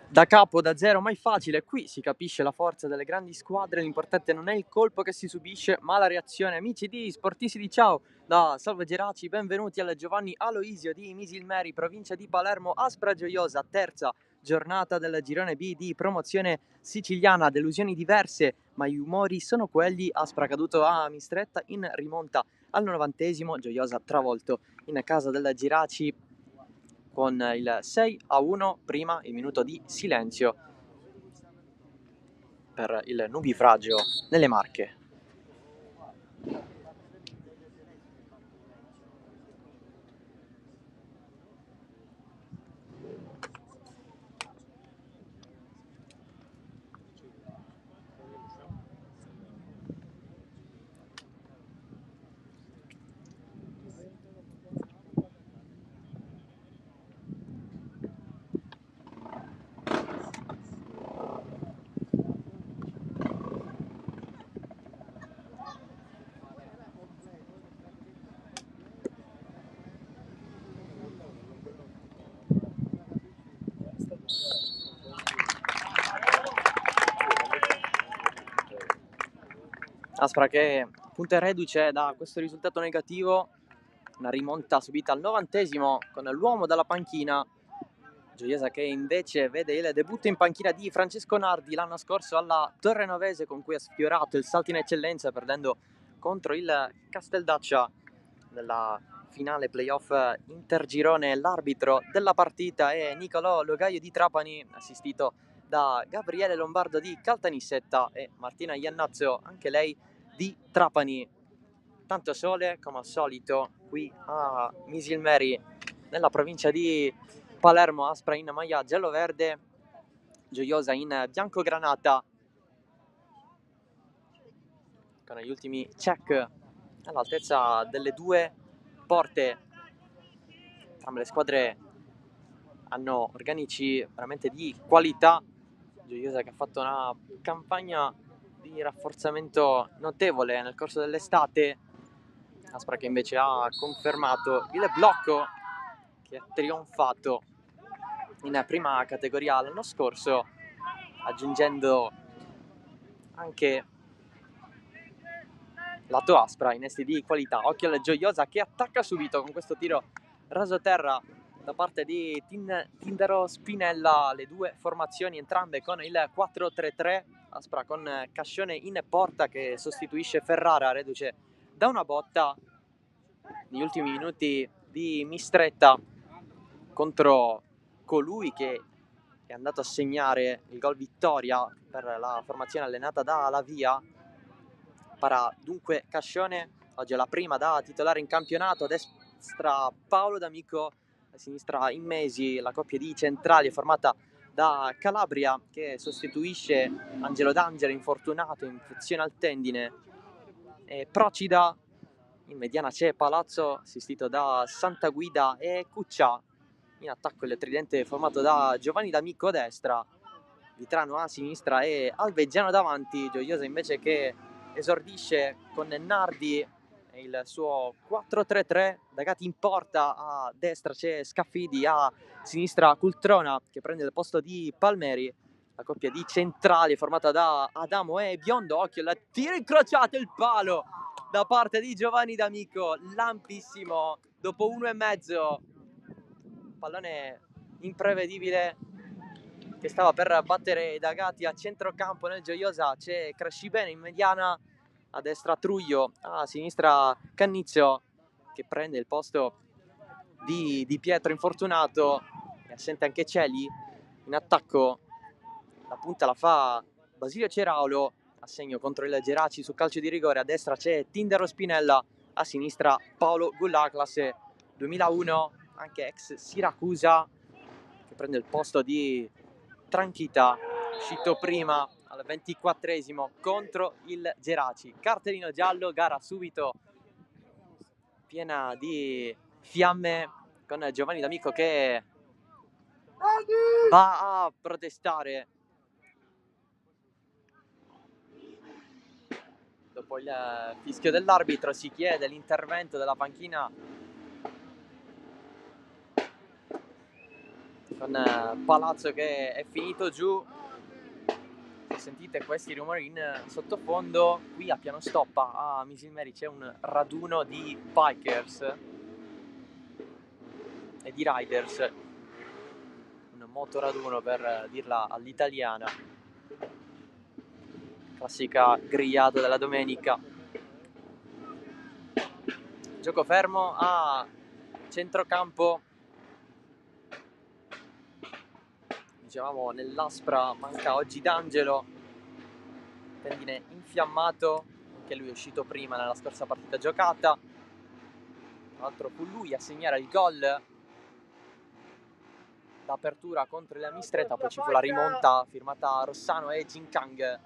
Da capo, da zero, mai facile. Qui si capisce la forza delle grandi squadre. L'importante non è il colpo che si subisce, ma la reazione. Amici di Sportisti di Ciao, da Salve Geraci, benvenuti al Giovanni Aloisio di Misilmeri, provincia di Palermo, Aspra Gioiosa, terza giornata del girone B di promozione siciliana. Delusioni diverse, ma gli umori sono quelli. Aspra caduto a Mistretta in rimonta al 90esimo, Gioiosa travolto in casa del Geraci con il 6-1, prima il minuto di silenzio per il nubifragio nelle Marche. Aspra che punta e reduce da questo risultato negativo, una rimonta subita al 90esimo con l'uomo dalla panchina, Gioiosa che invece vede il debutto in panchina di Francesco Nardi l'anno scorso alla Torrenovese, con cui ha sfiorato il salto in eccellenza perdendo contro il Casteldaccia nella finale playoff intergirone. L'arbitro della partita è Nicolò Logaio di Trapani, assistito da Gabriele Lombardo di Caltanissetta e Martina Iannazzo, anche lei di Trapani. Tanto sole come al solito qui a Misilmeri nella provincia di Palermo. Aspra in maglia giallo-verde, Gioiosa in bianco-granata, con gli ultimi check all'altezza delle due porte. Entrambe le squadre hanno organici veramente di qualità. Gioiosa che ha fatto una campagna di rafforzamento notevole nel corso dell'estate. Aspra che invece ha confermato il blocco che ha trionfato in prima categoria l'anno scorso, aggiungendo anche lato Aspra innesti di qualità. Occhio alla Gioiosa che attacca subito con questo tiro rasoterra da parte di Tindaro Spinella. Le due formazioni entrambe con il 4-3-3. Aspra con Cascione in porta che sostituisce Ferrara, reduce da una botta negli ultimi minuti di Mistretta contro colui che è andato a segnare il gol vittoria per la formazione allenata da Lavia. Para dunque Cascione, oggi è la prima da titolare in campionato. A destra Paolo D'Amico, a sinistra Immesi. La coppia di centrali è formata da Calabria che sostituisce Angelo D'Angelo, infortunato, infezione al tendine, e Procida. In mediana c'è Palazzo, assistito da Santa Guida e Cuccia. In attacco il tridente formato da Giovanni D'Amico a destra, Vitrano a sinistra e Alvegiano davanti. Gioiosa invece che esordisce con Nardi e il suo 4-3-3. Dagati in porta, a destra c'è Scaffidi, a sinistra Cultrona che prende il posto di Palmeri. La coppia di centrali è formata da Adamo e Biondo. Occhio al tiro incrociato, il palo da parte di Giovanni D'Amico, lampissimo dopo 1,5. Pallone imprevedibile che stava per battere Dagati a centrocampo nel Gioiosa. C'è Crescibene in mediana, a destra Truglio, a sinistra Cannizio che prende il posto di Pietro infortunato. È assente anche Celi. In attacco la punta la fa Basilio Ceraulo, a segno contro il Geraci su calcio di rigore. A destra c'è Tindaro Spinella, a sinistra Paolo Gullà, classe 2001, anche ex Siracusa, che prende il posto di Tranchita, uscito prima al 24esimo contro il Geraci. Cartellino giallo, gara subito piena di fiamme, con Giovanni D'Amico che va a protestare dopo il fischio dell'arbitro. Si chiede l'intervento della panchina con Palazzo che è finito giù. Se sentite questi rumori in sottofondo, qui a piano stoppa a Misilmeri c'è un raduno di bikers e di riders, un motoraduno per dirla all'italiana, classica grigliata della domenica. Gioco fermo a centrocampo, dicevamo nell'Aspra manca oggi D'Angelo, tendine infiammato, anche lui è uscito prima nella scorsa partita giocata, tra l'altro fu lui a segnare il gol d'apertura contro la Mistretta, poi ci fu la rimonta firmata Rossano e Jinkang.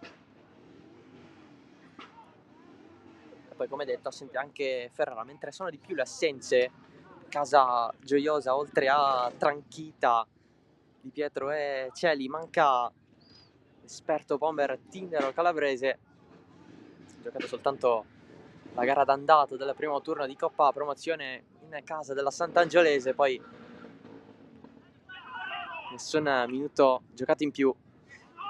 E poi, come detto, assente anche Ferrara, mentre sono di più le assenze. Casa gioiosa, oltre a Tranchita, Di Pietro e Celi, manca l'esperto bomber Tindaro Calabrese. Ha giocato soltanto la gara d'andato del primo turno di Coppa Promozione in casa della Sant'Angiolese, poi nessun minuto giocato in più.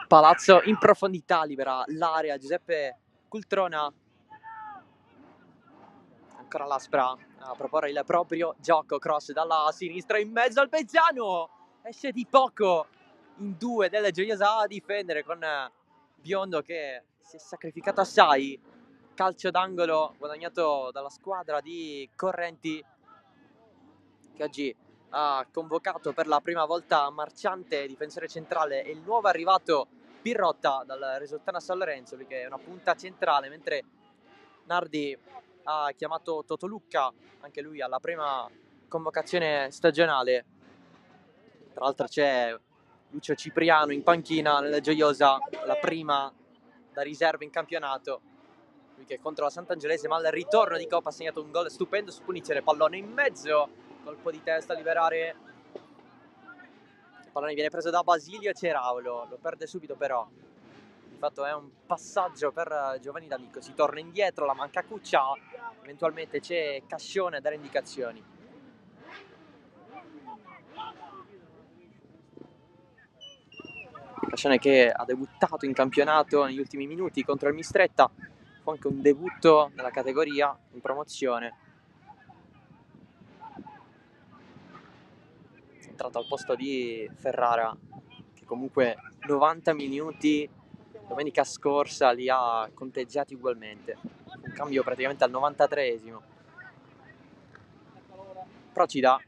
Palazzo in profondità, libera l'area Giuseppe Cultrona, ancora l'Aspra a proporre il proprio gioco, cross dalla sinistra in mezzo al Beggiano, esce di poco in due delle Gioiosa a difendere con Biondo che si è sacrificato assai. Calcio d'angolo guadagnato dalla squadra di Correnti, che oggi ha convocato per la prima volta Marciante, difensore centrale, e il nuovo arrivato Pirrotta dal Risultana San Lorenzo, perché è una punta centrale, mentre Nardi ha chiamato Totolucca, anche lui alla prima convocazione stagionale. Tra l'altro c'è Lucio Cipriano in panchina nella Gioiosa, la prima da riserva in campionato, lui che contro la Sant'Angelese, ma al ritorno di Coppa ha segnato un gol stupendo su Punicere, pallone in mezzo, colpo di testa a liberare. Il pallone viene preso da Basilio Ceraulo, lo perde subito però. Di fatto è un passaggio per Giovanni D'Amico, si torna indietro, la manca Cuccia, eventualmente c'è Cascione a dare indicazioni. Cascione che ha debuttato in campionato negli ultimi minuti contro il Mistretta, fu anche un debutto nella categoria in promozione. È entrato al posto di Ferrara, che comunque 90 minuti domenica scorsa li ha conteggiati ugualmente. Un cambio praticamente al 93esimo. Procida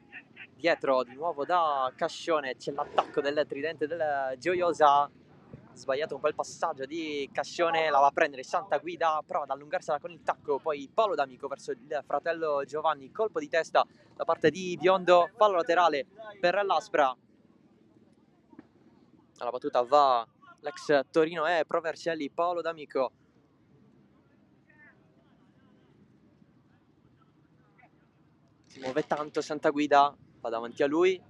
dietro di nuovo da Cascione, c'è l'attacco del tridente del Gioiosa, sbagliato un po' il passaggio di Cascione, la va a prendere Santa Guida, prova ad allungarsela con il tacco, poi Paolo D'Amico verso il fratello Giovanni, colpo di testa da parte di Biondo, fallo laterale per l'Aspra. Alla battuta va l'ex Torino e Provercelli, Paolo D'Amico. Si muove tanto Santa Guida, va davanti a lui,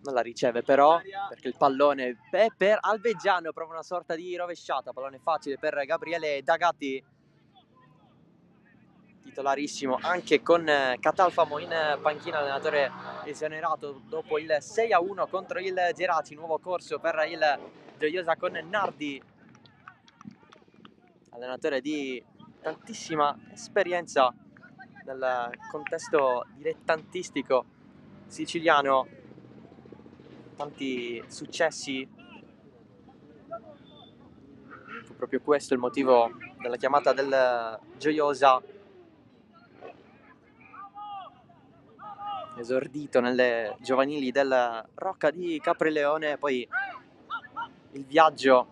non la riceve però, perché il pallone è per Albeggiano, prova una sorta di rovesciata, pallone facile per Gabriele D'Agati, titolarissimo anche con Catalfamo in panchina, allenatore esonerato dopo il 6-1 contro il Geraci, nuovo corso per il Gioiosa con Nardi, allenatore di tantissima esperienza nel contesto dilettantistico siciliano, tanti successi. Fu proprio questo il motivo della chiamata del Gioiosa, esordito nelle giovanili del Rocca di Caprileone, poi il viaggio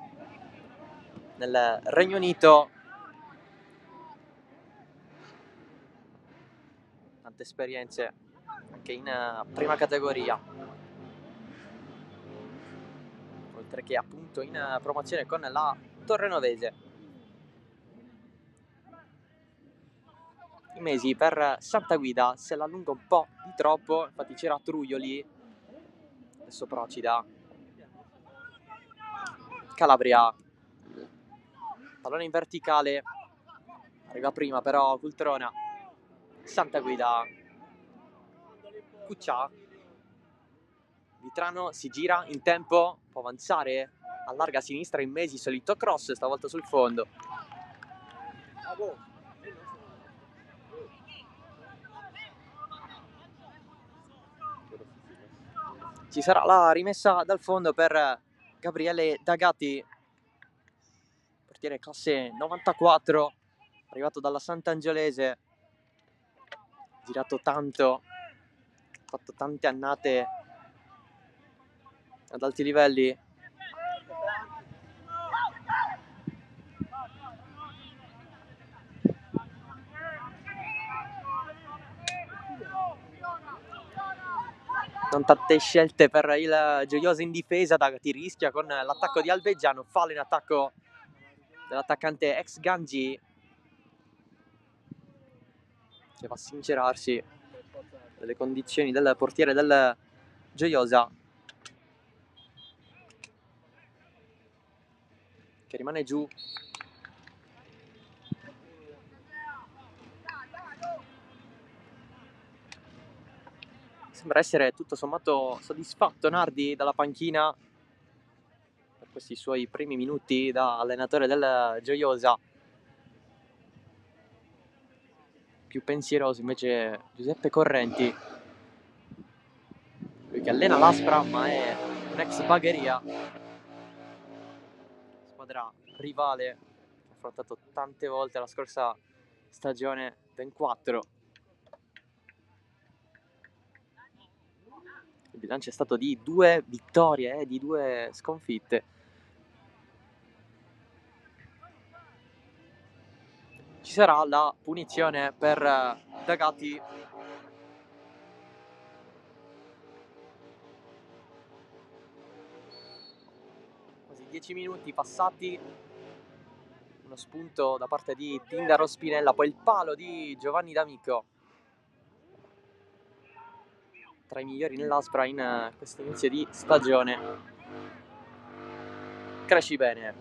nel Regno Unito, tante esperienze anche in prima categoria, oltre che appunto in promozione con la Torrenovese. I mesi per Santa Guida se la allunga un po' di troppo, infatti c'era Truglioli, adesso Procida, Calabria, pallone in verticale, arriva prima però Cultrona, Santa Guida, Cuccia, Vitrano si gira in tempo, può avanzare, allarga a sinistra in Mesi, solito cross, stavolta sul fondo. Ci sarà la rimessa dal fondo per Gabriele D'Agati, portiere classe 94, arrivato dalla Sant'Angiolese, girato tanto, fatto tante annate ad alti livelli. Non tante scelte per il Gioiosa in difesa. D'Agati rischia con l'attacco di Albeggiano, fallo in attacco dell'attaccante ex Gangi, che va a sincerarsi delle condizioni del portiere del Gioiosa, che rimane giù. Sembra essere tutto sommato soddisfatto Nardi dalla panchina per questi suoi primi minuti da allenatore del Gioiosa. Più pensieroso invece Giuseppe Correnti, lui che allena l'Aspra ma è un ex Bagheria, squadra rivale che ha affrontato tante volte la scorsa stagione, ben 4. Il bilancio è stato di 2 vittorie, di 2 sconfitte. Ci sarà la punizione per D'Agati. Quasi 10 minuti passati. Uno spunto da parte di Tindaro Spinella, poi il palo di Giovanni D'Amico. Tra i migliori nell'Aspra in questo inizio di stagione. Cresci bene.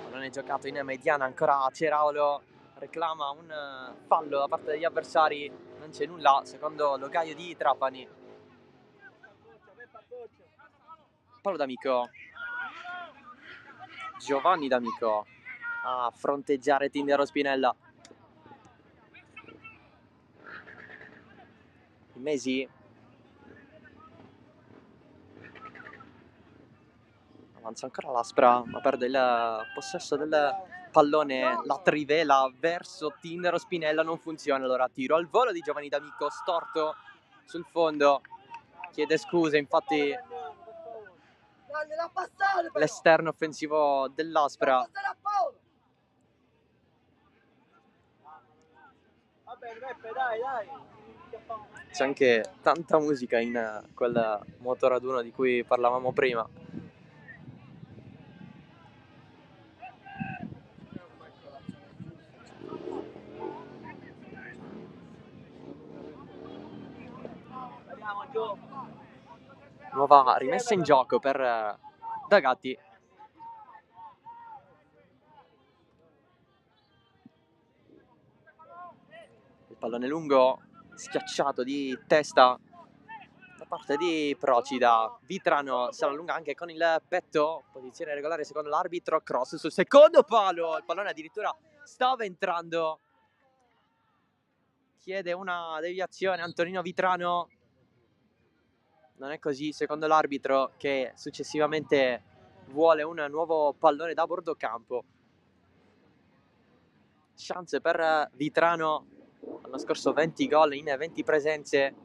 Pallone giocato in mediana, ancora Ceraulo reclama un fallo da parte degli avversari. Non c'è nulla, secondo Logaio di Trapani. Palo D'Amico. Giovanni D'Amico a fronteggiare Tindaro Spinella. Mesi avanza ancora l'Aspra, ma perde il possesso del pallone. La trivela verso Tindaro Spinella non funziona, allora tiro al volo di Giovanni D'Amico, storto sul fondo, chiede scuse, infatti l'esterno offensivo dell'Aspra. C'è anche tanta musica in quel motoraduno di cui parlavamo prima. Nuova rimessa in gioco per D'Agati. Il pallone lungo schiacciato di testa da parte di Procida. Vitrano se la allunga anche con il petto, posizione regolare secondo l'arbitro, cross sul secondo palo, il pallone addirittura stava entrando, chiede una deviazione Antonino Vitrano. Non è così secondo l'arbitro, che successivamente vuole un nuovo pallone da bordo campo. Chance per Vitrano, l'anno scorso 20 gol in 20 presenze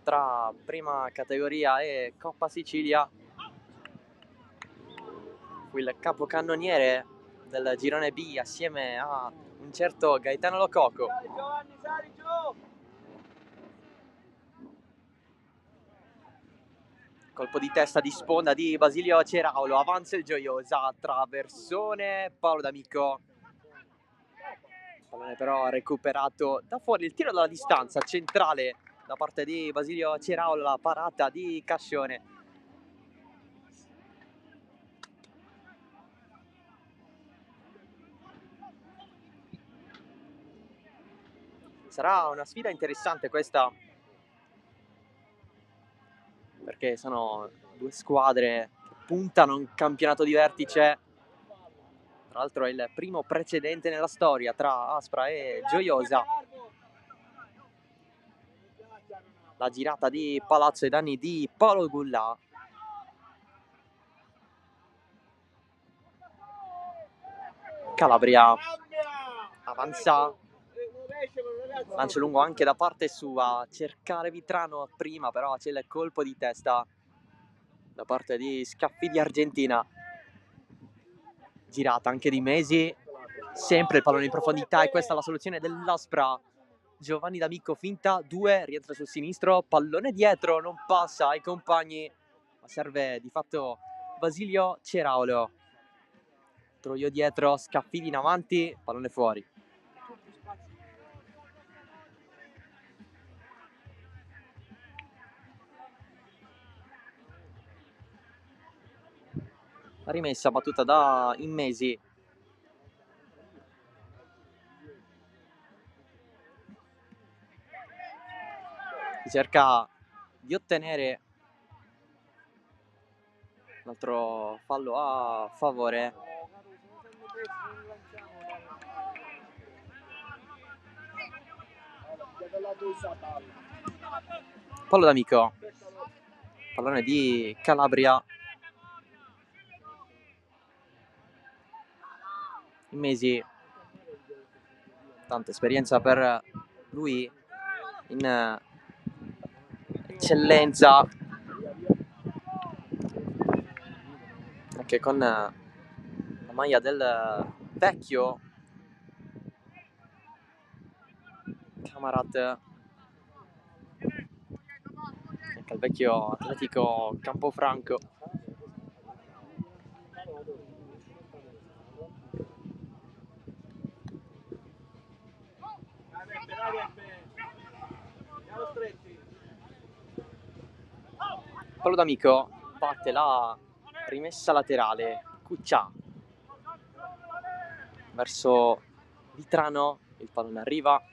tra prima categoria e Coppa Sicilia. Fu il capocannoniere del girone B assieme a un certo Gaetano Lococo. Colpo di testa di sponda di Basilio Ceraulo, avanza il Gioiosa, traversone, Paolo D'Amico. Il pallone però recuperato da fuori, il tiro dalla distanza centrale da parte di Basilio Ceraulo, la parata di Cascione. Sarà una sfida interessante questa perché sono due squadre che puntano un campionato di vertice. Tra l'altro è il primo precedente nella storia tra Aspra e Gioiosa. La girata di Palazzo ai danni di Paolo Gullà. Calabria avanza, lancio lungo anche da parte sua, cercare Vitrano prima, però c'è il colpo di testa da parte di Scaffidi Argentina. Girata anche di Mesi, sempre il pallone in profondità e questa è la soluzione dell'Aspra. Giovanni D'Amico finta 2, rientra sul sinistro, pallone dietro, non passa ai compagni, ma serve di fatto Basilio Ceraulo. Troio dietro, Scaffidi in avanti, pallone fuori. La rimessa battuta da Immesi. Cerca di ottenere un altro fallo a favore. Fallo d'Amico. Pallone di Calabria. Immesi. Tanta esperienza per lui in eccellenza anche con la maglia del vecchio Camarat, anche il vecchio Atletico Campofranco. Fallo d'Amico, batte la rimessa laterale, Cuccia verso Vitrano, il pallone arriva.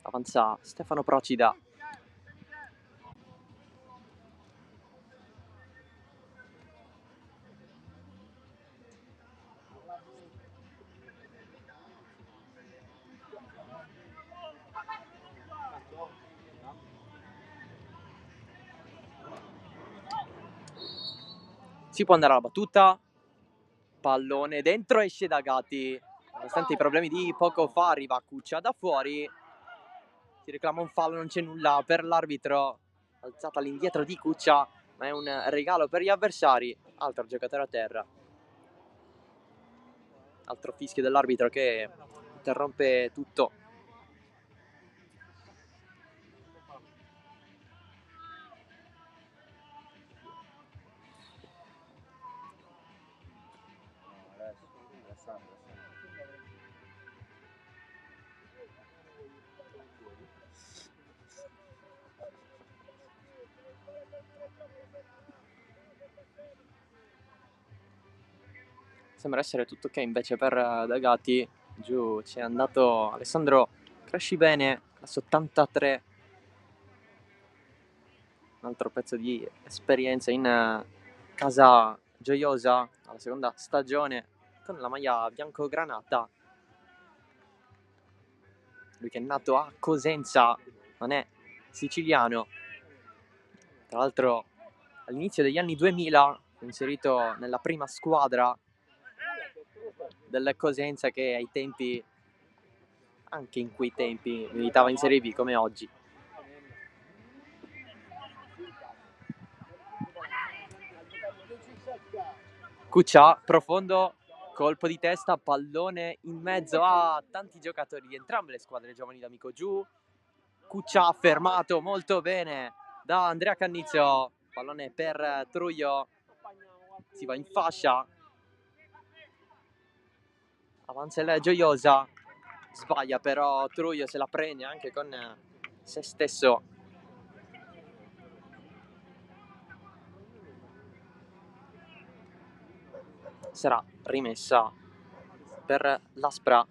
Avanza Stefano Procida. Si può andare alla battuta, pallone dentro, esce da Gatti, nonostante i problemi di poco fa arriva Cuccia da fuori, si reclama un fallo, non c'è nulla per l'arbitro, alzata all'indietro di Cuccia, ma è un regalo per gli avversari, altro giocatore a terra, altro fischio dell'arbitro che interrompe tutto. Sembra essere tutto ok invece per Dagati. Giù c'è andato Alessandro Crescibene, classe 83, un altro pezzo di esperienza in casa Gioiosa alla seconda stagione con la maglia bianco-granata. Lui che è nato a Cosenza, non è siciliano, tra l'altro all'inizio degli anni 2000 inserito nella prima squadra del Cosenza, che ai tempi, anche in quei tempi, militava in Serie B come oggi. Cuccia, profondo, colpo di testa, pallone in mezzo a tanti giocatori di entrambe le squadre. Giovanni D'Amico giù, Cuccia fermato molto bene da Andrea Cannizio, pallone per Truio, si va in fascia, avanza il Gioiosa, sbaglia però Truio, se la prende anche con se stesso. Sarà rimessa per l'Aspra.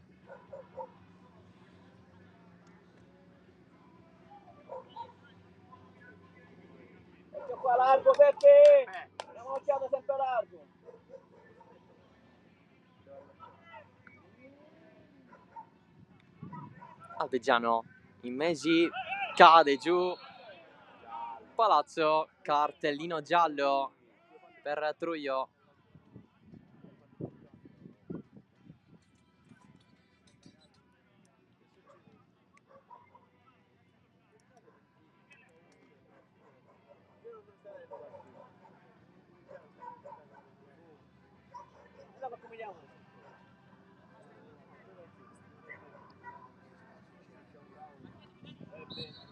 Alvegiano, Immesi, cade giù, Palazzo, cartellino giallo per Truio.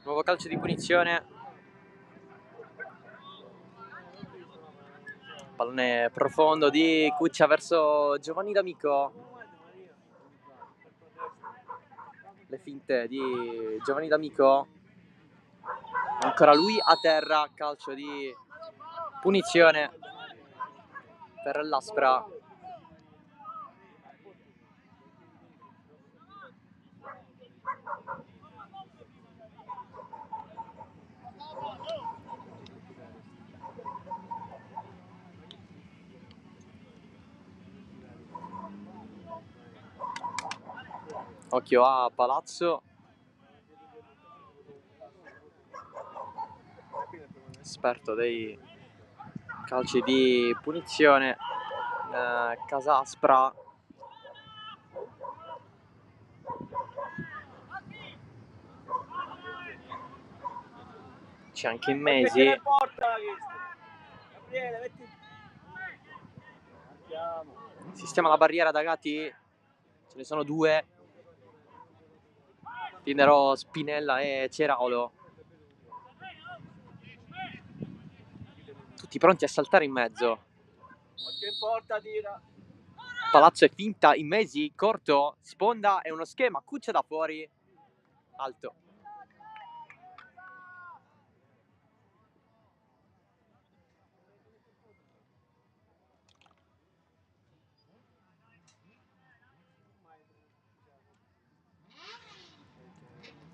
Nuovo calcio di punizione. Pallone profondo di Cuccia verso Giovanni D'Amico. Le finte di Giovanni D'Amico. Ancora lui a terra. Calcio di punizione per l'Aspra. Occhio a Palazzo. Esperto dei calci di punizione. Casa Aspra. C'è anche Immesi. Sistema la barriera da Gatti. Ce ne sono due. Tindero, Spinella e Ceraulo. Tutti pronti a saltare in mezzo. Palazzo è finta, Immesi, corto, sponda e uno schema, Cuccia da fuori, alto.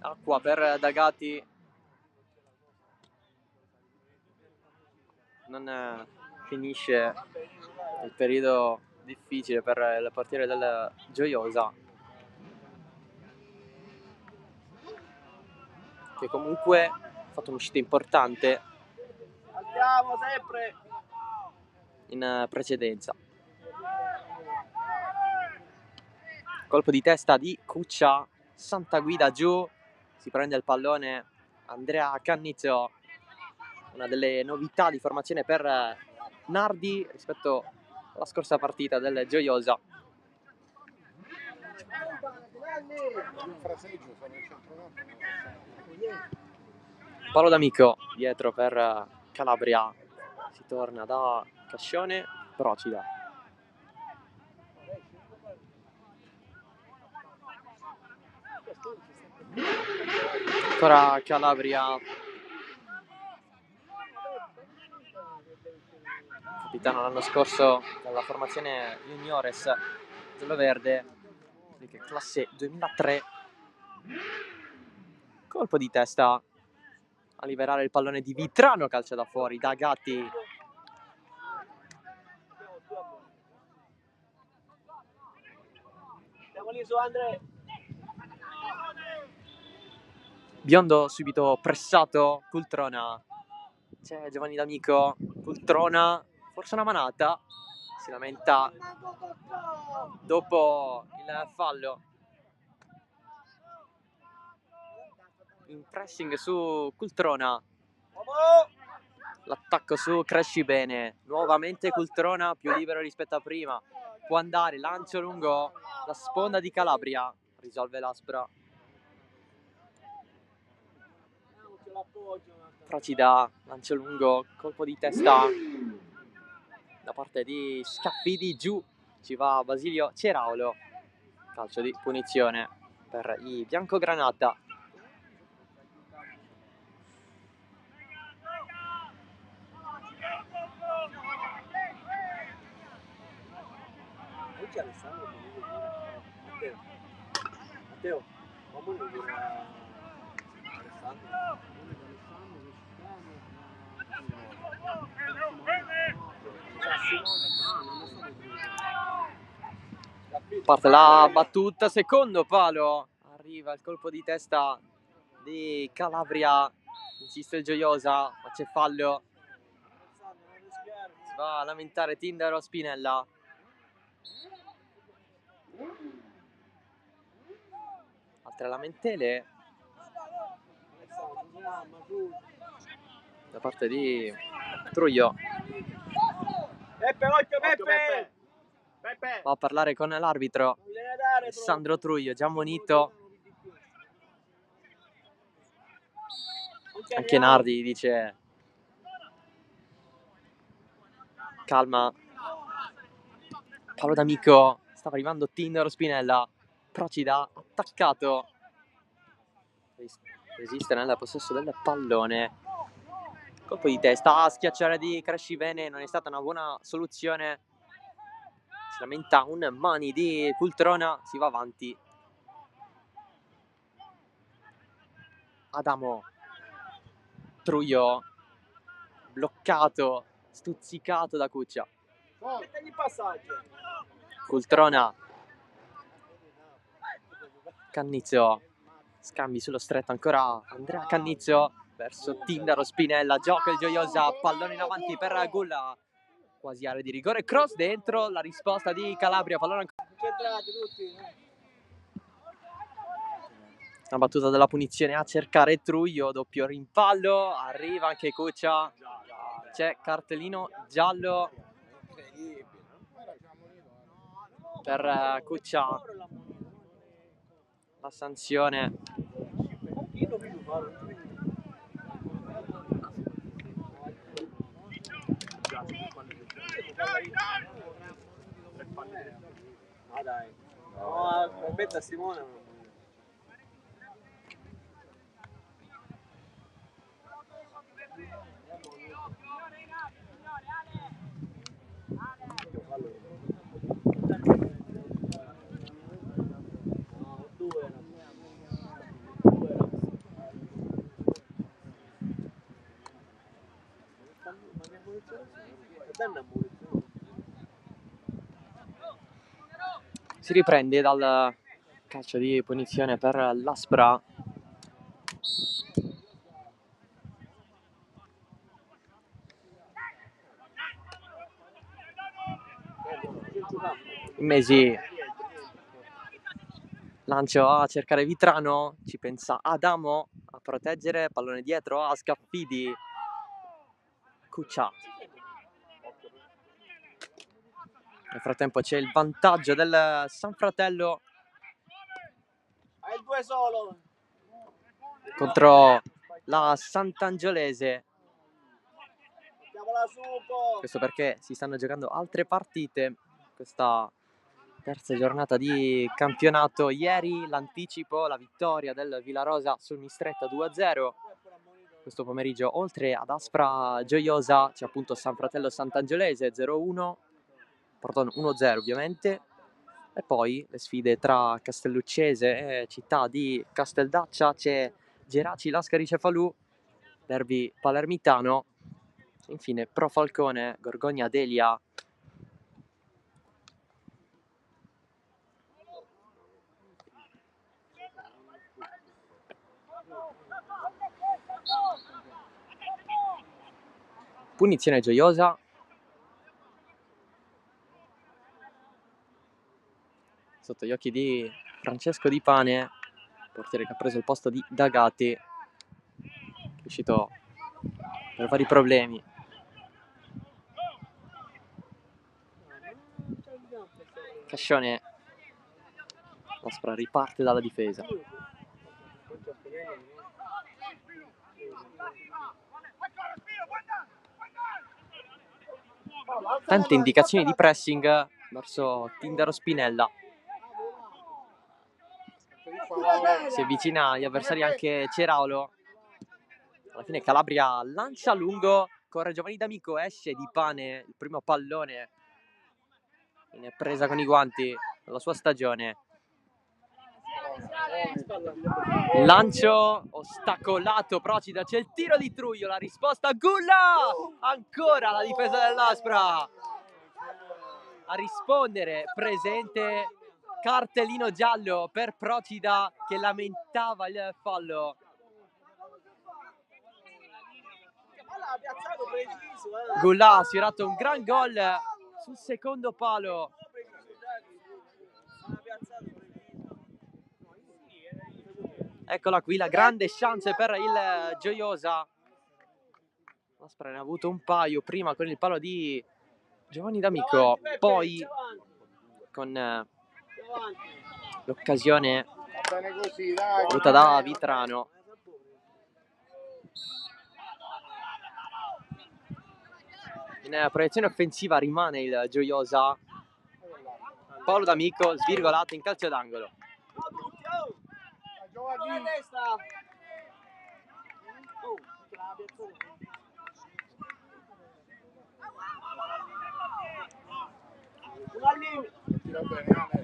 Acqua per D'Agati. Non finisce il periodo difficile per il portiere del Gioiosa, che comunque ha fatto un'uscita importante in precedenza. Colpo di testa di Cuccia, Santa Guida giù, si prende il pallone Andrea Cannizzo. Una delle novità di formazione per Nardi rispetto alla scorsa partita del Gioiosa. Paolo D'Amico dietro per Calabria. Si torna da Cascione, Procida. Ancora Calabria. Capitano l'anno scorso dalla formazione Juniores giallo-verde, classe 2003. Colpo di testa a liberare il pallone di Vitrano, calcia da fuori da Gatti. Biondo subito pressato, Cultrona. C'è Giovanni D'Amico, Cultrona, forse una manata, si lamenta dopo il fallo. In pressing su Cultrona, l'attacco su Cresci bene, nuovamente Cultrona più libero rispetto a prima, può andare, lancio lungo la sponda di Calabria, risolve l'Aspra. Procida, lancio lungo, colpo di testa da parte di Scaffidi, giù ci va Basilio Ceraulo, calcio di punizione per i biancogranata. Matteo, parte la battuta, secondo palo, Arriva il colpo di testa di Calabria, insiste il Gioiosa, ma c'è fallo. Si va a lamentare Tindaro Spinella. Altre lamentele da parte di Truglio. Va a parlare con l'arbitro Alessandro Truglio, già ammonito. Anche Nardi dice calma. Palo d'amico, stava arrivando Tindaro Spinella. Procida, attaccato. Resiste nel possesso del pallone. Colpo di testa a schiacciare di Crescivene, non è stata una buona soluzione. Si lamenta un mani di Cultrona, si va avanti. Adamo. Truglio bloccato, stuzzicato da Cuccia. Cultrona. Cannizio. Scambi sullo stretto ancora Andrea Cannizio verso Tindaro Spinella. Gioca il Gioiosa, pallone in avanti per Gulla. Quasi area di rigore, cross dentro, la risposta di Calabria, pallone ancora. La battuta della punizione a cercare Truglio, doppio rimpallo, arriva anche Cuccia, c'è cartellino giallo per Cuccia, la sanzione. Dai. No, aspetta Simone. Si riprende dal calcio di punizione per l'Aspra. Mesi. Lancio a cercare Vitrano, ci pensa Adamo a proteggere, pallone dietro a Scaffidi. Cuccia. Nel frattempo c'è il vantaggio del San Fratello. Hai il 2 solo. Contro la Sant'Angiolese. Mettiamola su un po'. Questo perché si stanno giocando altre partite. Questa terza giornata di campionato. Ieri l'anticipo, la vittoria del Villarosa sul Mistretta 2-0. Questo pomeriggio, oltre ad Aspra Gioiosa, c'è appunto San Fratello Sant'Angiolese 0-1, pardon, 1-0 ovviamente. E poi le sfide tra Castelluccese e città di Casteldaccia, c'è Geraci Lascari Cefalù, derby palermitano. Infine Pro Falcone Gorgogna Delia. Punizione Gioiosa. Sotto gli occhi di Francesco Di Pane, portiere che ha preso il posto di D'Agati, è uscito per vari problemi. Cascione. L'Aspra riparte dalla difesa. Tante indicazioni di pressing verso Tindaro Spinella. Si avvicina agli avversari anche Ceraulo. Alla fine Calabria lancia lungo, corre Giovanni D'Amico, esce Di Pane, il primo pallone in presa con i guanti della sua stagione. Lancio ostacolato, Procida, c'è il tiro di Truglio, la risposta Gulla! Ancora la difesa dell'Aspra a rispondere, presente cartellino giallo per Procida che lamentava il fallo. Gulà ha sfiorato un gran gol sul secondo palo. Eccola qui la grande chance per il Gioiosa. L'Aspra ne ha avuto un paio prima con il palo di Giovanni D'Amico, poi con l'occasione avuta da Vitrano. In proiezione offensiva rimane il Gioiosa. Paolo D'Amico svirgolato in calcio d'angolo.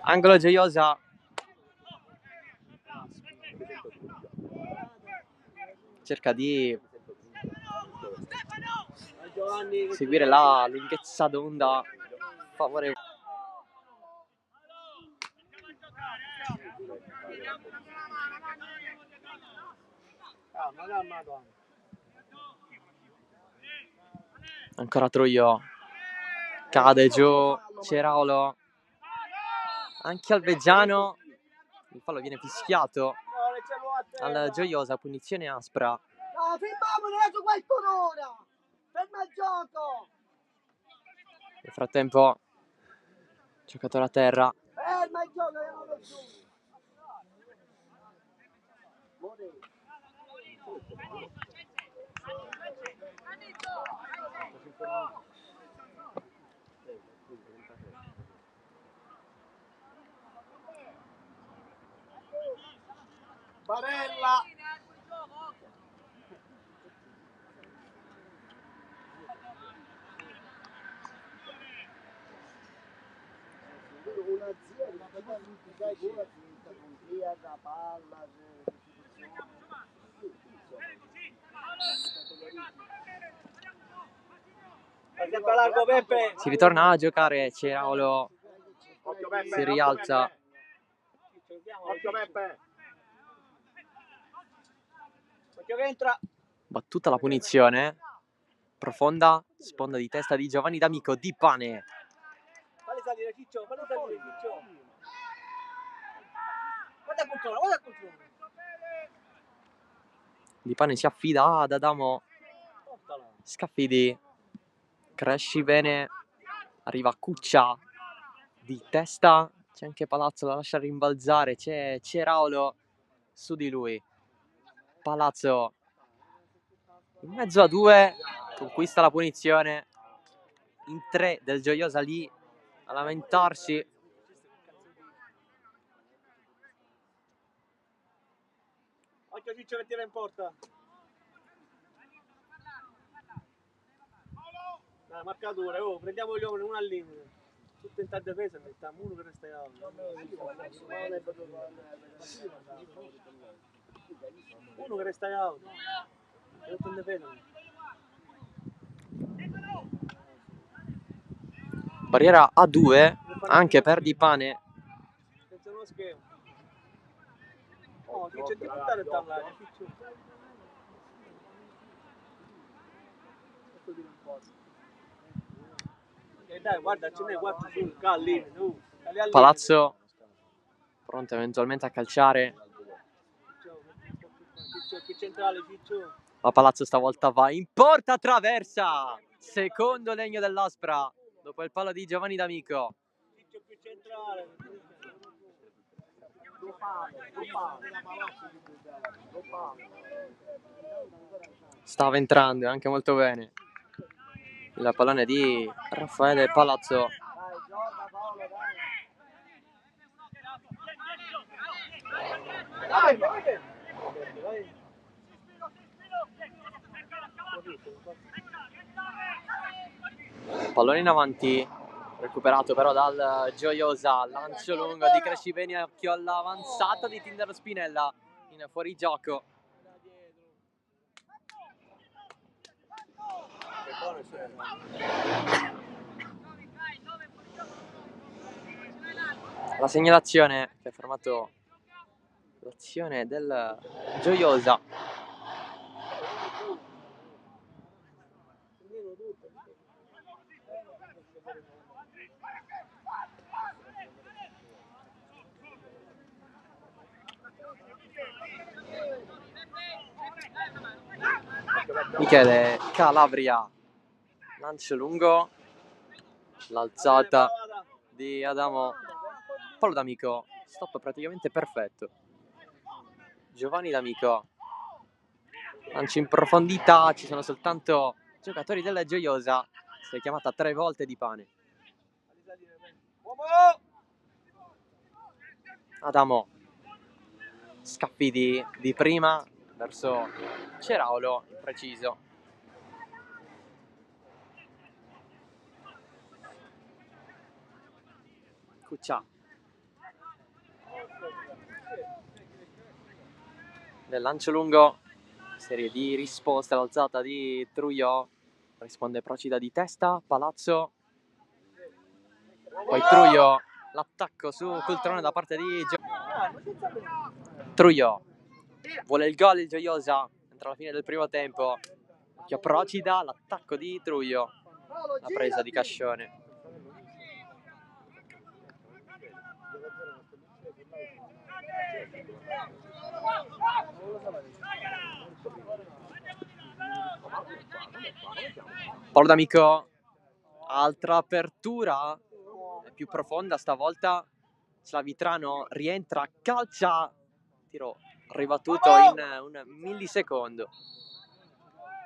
Angolo Gioiosa. Cerca di seguire la lunghezza d'onda favorevole. Ancora Troio. Cade giù Ceraolo. Anche Alvegiano. Il fallo viene fischiato al Gioiosa, punizione aspra. No, fermiamolo adesso qualcuno ora! Ferma il gioco! Nel frattempo, giocatore a terra. Ferma il gioco, andiamo giù! Barella! Un'azienda da palla, Largo, Peppe. Si ritorna a giocare, Ceraolo si rialza. Occhio Peppe. Occhio che entra. Battuta la punizione. Profonda, sponda di testa di Giovanni D'Amico, di Pane. Falli salire Ciccio, falli salire Ciccio. Guarda il controllo, guarda il controllo. Di Pane si affida ad Adamo Scaffidi. Cresci bene. Arriva Cuccia di testa. C'è anche Palazzo da lasciare rimbalzare. C'è Ceraolo su di lui. Palazzo in mezzo a due. Conquista la punizione. In tre del Gioiosa lì a lamentarsi. Occhio Ciccio che tira in porta. Dai, marcature, oh, prendiamo gli uomini uno al limite. Tutto in difesa, mettiamo uno che resta alto. Uno che resta alto. Tutto in difesa. Barriera a 2 anche per Di Pane. Senza uno schema. Oh, Ciccio di buttare dall'aria, Ciccio. Dai, guarda, ce n'è 4 sul Calli. Palazzo pronto eventualmente a calciare. Ciccio, più centrale, Ciccio. Ma Palazzo stavolta va in porta, traversa. Secondo legno dell'Aspra dopo il palo di Giovanni D'Amico. Ciccio più centrale. Stava entrando anche molto bene. Il pallone di Raffaele Palazzo. Pallone in avanti, recuperato però dal Gioiosa. Lancio lungo di Crescibeni, occhio all'avanzata di Tindaro Spinella in fuorigioco. La segnalazione che ha fermato l'azione del Gioiosa. Michele Calabria, lancio lungo, l'alzata di Adamo, Paolo D'Amico, stop praticamente perfetto. Giovanni D'Amico, lancio in profondità, ci sono soltanto giocatori della Gioiosa, si è chiamata 3 volte di pane. Adamo, scappi di prima verso Ceraulo, preciso. Cuccia. Del lancio lungo, serie di risposte all'alzata di Truio, risponde Procida di testa, Palazzo, poi Truio, l'attacco su Coltrone da parte di Truio, vuole il gol il Gioiosa, entra alla fine del primo tempo, occhio a Procida, l'attacco di Truio, la presa di Cascione. Paolo D'Amico, altra apertura, è più profonda stavolta, Slavitrano rientra, calcia, tiro ribattuto in un millisecondo.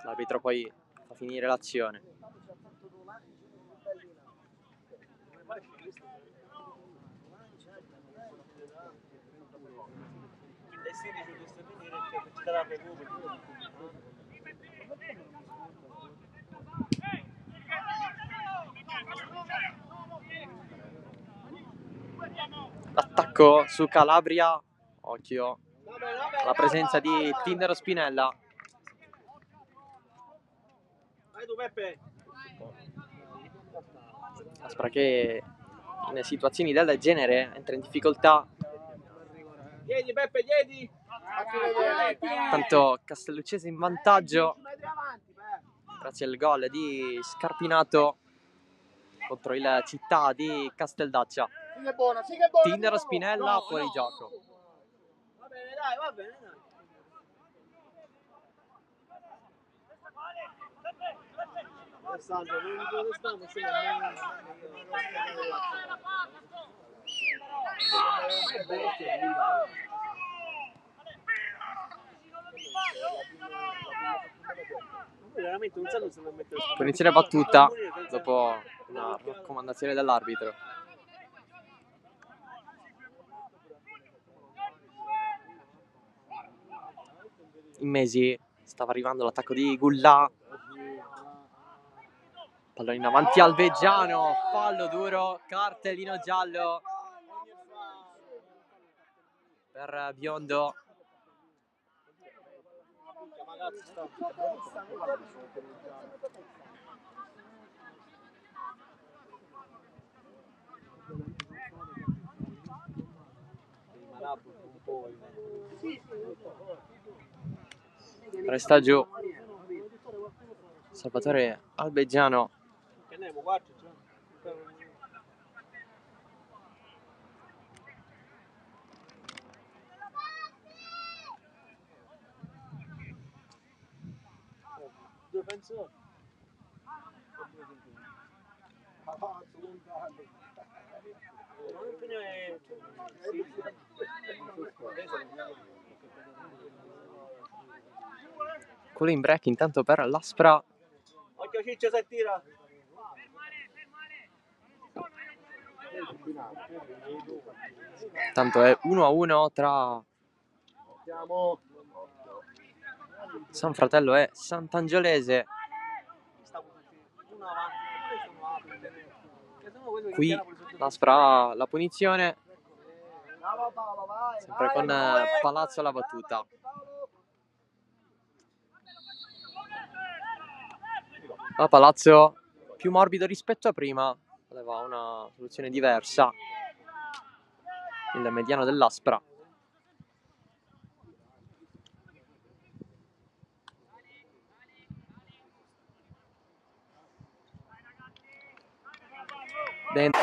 L'arbitro poi fa finire l'azione. L'attacco su Calabria, occhio alla presenza di Tindaro Spinella. Aspra che in situazioni del genere entra in difficoltà. Chiedi Peppe, chiedi! Tanto Castelluccese in vantaggio grazie al gol di Scarpinato contro il Città di Casteldaccia. Tindaro Spinella fuori gioco. Va bene, dai, va bene, dai. Alessandro, non stiamo veramente non sanno se non mettere Punizione battuta dopo una raccomandazione dell'arbitro. In Mesi stava arrivando l'attacco di Gullà. Pallone in avanti al Veggiano, fallo duro, cartellino giallo per Biondo. Resta giù Salvatore Albeggiano. Cooling break intanto per l'Aspra. Occhio Ciccio se tira. Tanto è 1-1 tra San Fratello e Sant'Angiolese. Qui l'Aspra la punizione, sempre con Palazzo alla battuta. Ma Palazzo più morbido rispetto a prima, aveva una soluzione diversa. il mediano dell'Aspra. Dentro.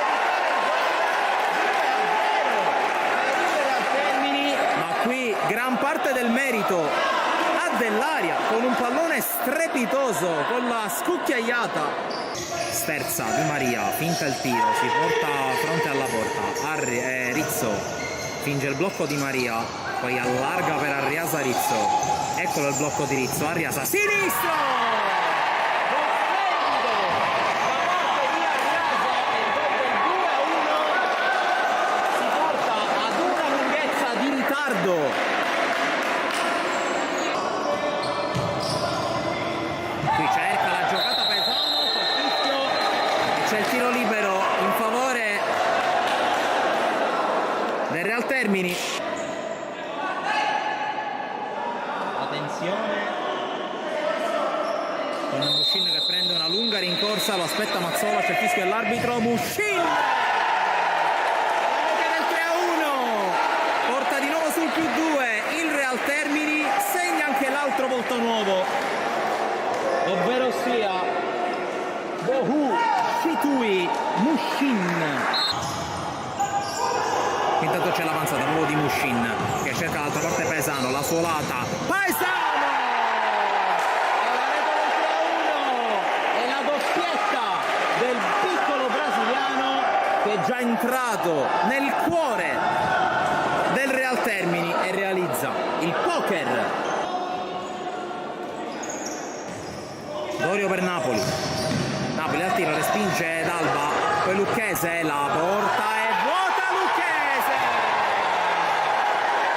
Ma qui gran parte del merito a Dell'Aria con un pallone strepitoso, con la scucchiaiata. Sterza Di Maria, finta il tiro, si porta fronte alla porta. Rizzo finge il blocco Di Maria, poi allarga per Arriasa Rizzo. Eccolo il blocco di Rizzo, Arriasa sinistro! Qui cerca la giocata Pesano, col fischio, e c'è il tiro libero in favore del Real Termini. Attenzione con Mushin che prende una lunga rincorsa, lo aspetta Mazzola, c'è il fischio dell'arbitro. Mushin! Del 3-1 porta di nuovo sul +2 il Real Termini, segna anche l'altro volto nuovo, ovvero sia Bohu Chitui Mushin. Intanto c'è l'avanzata nuovo di Mushin che cerca l'altra parte Pesano, la suolata Pesano! E la doppietta del piccolo brasiliano che è già entrato nel cuore del Real Termini e realizza il poker. Dorio per Napoli al tiro, respinge D'Alba, poi Lucchese, la porta è vuota. Lucchese,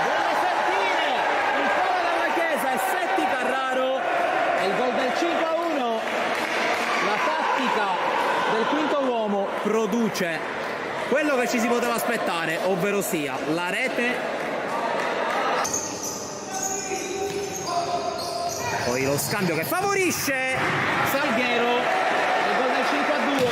delle Santine, il cuore della Chiesa e Setti Carraro, e il gol del 5-1. La tattica del quinto uomo produce quello che ci si poteva aspettare, ovvero sia la rete. Poi lo scambio che favorisce Salguero, il gol del 5-2,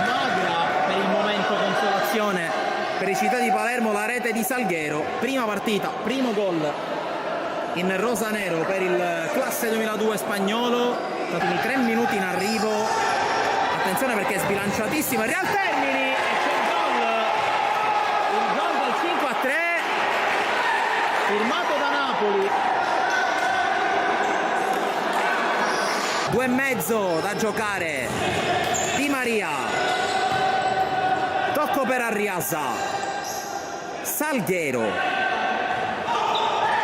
magra per il momento consolazione per i Città di Palermo, la rete di Salguero, prima partita, primo gol in rosa-nero per il classe 2002 spagnolo, stati 3 minuti in arrivo, attenzione perché è sbilanciatissimo il Real Termini e c'è il gol del 5-3 firmato da Napoli. 2,5 da giocare. Di Maria, tocco per Arriasa, Salguero,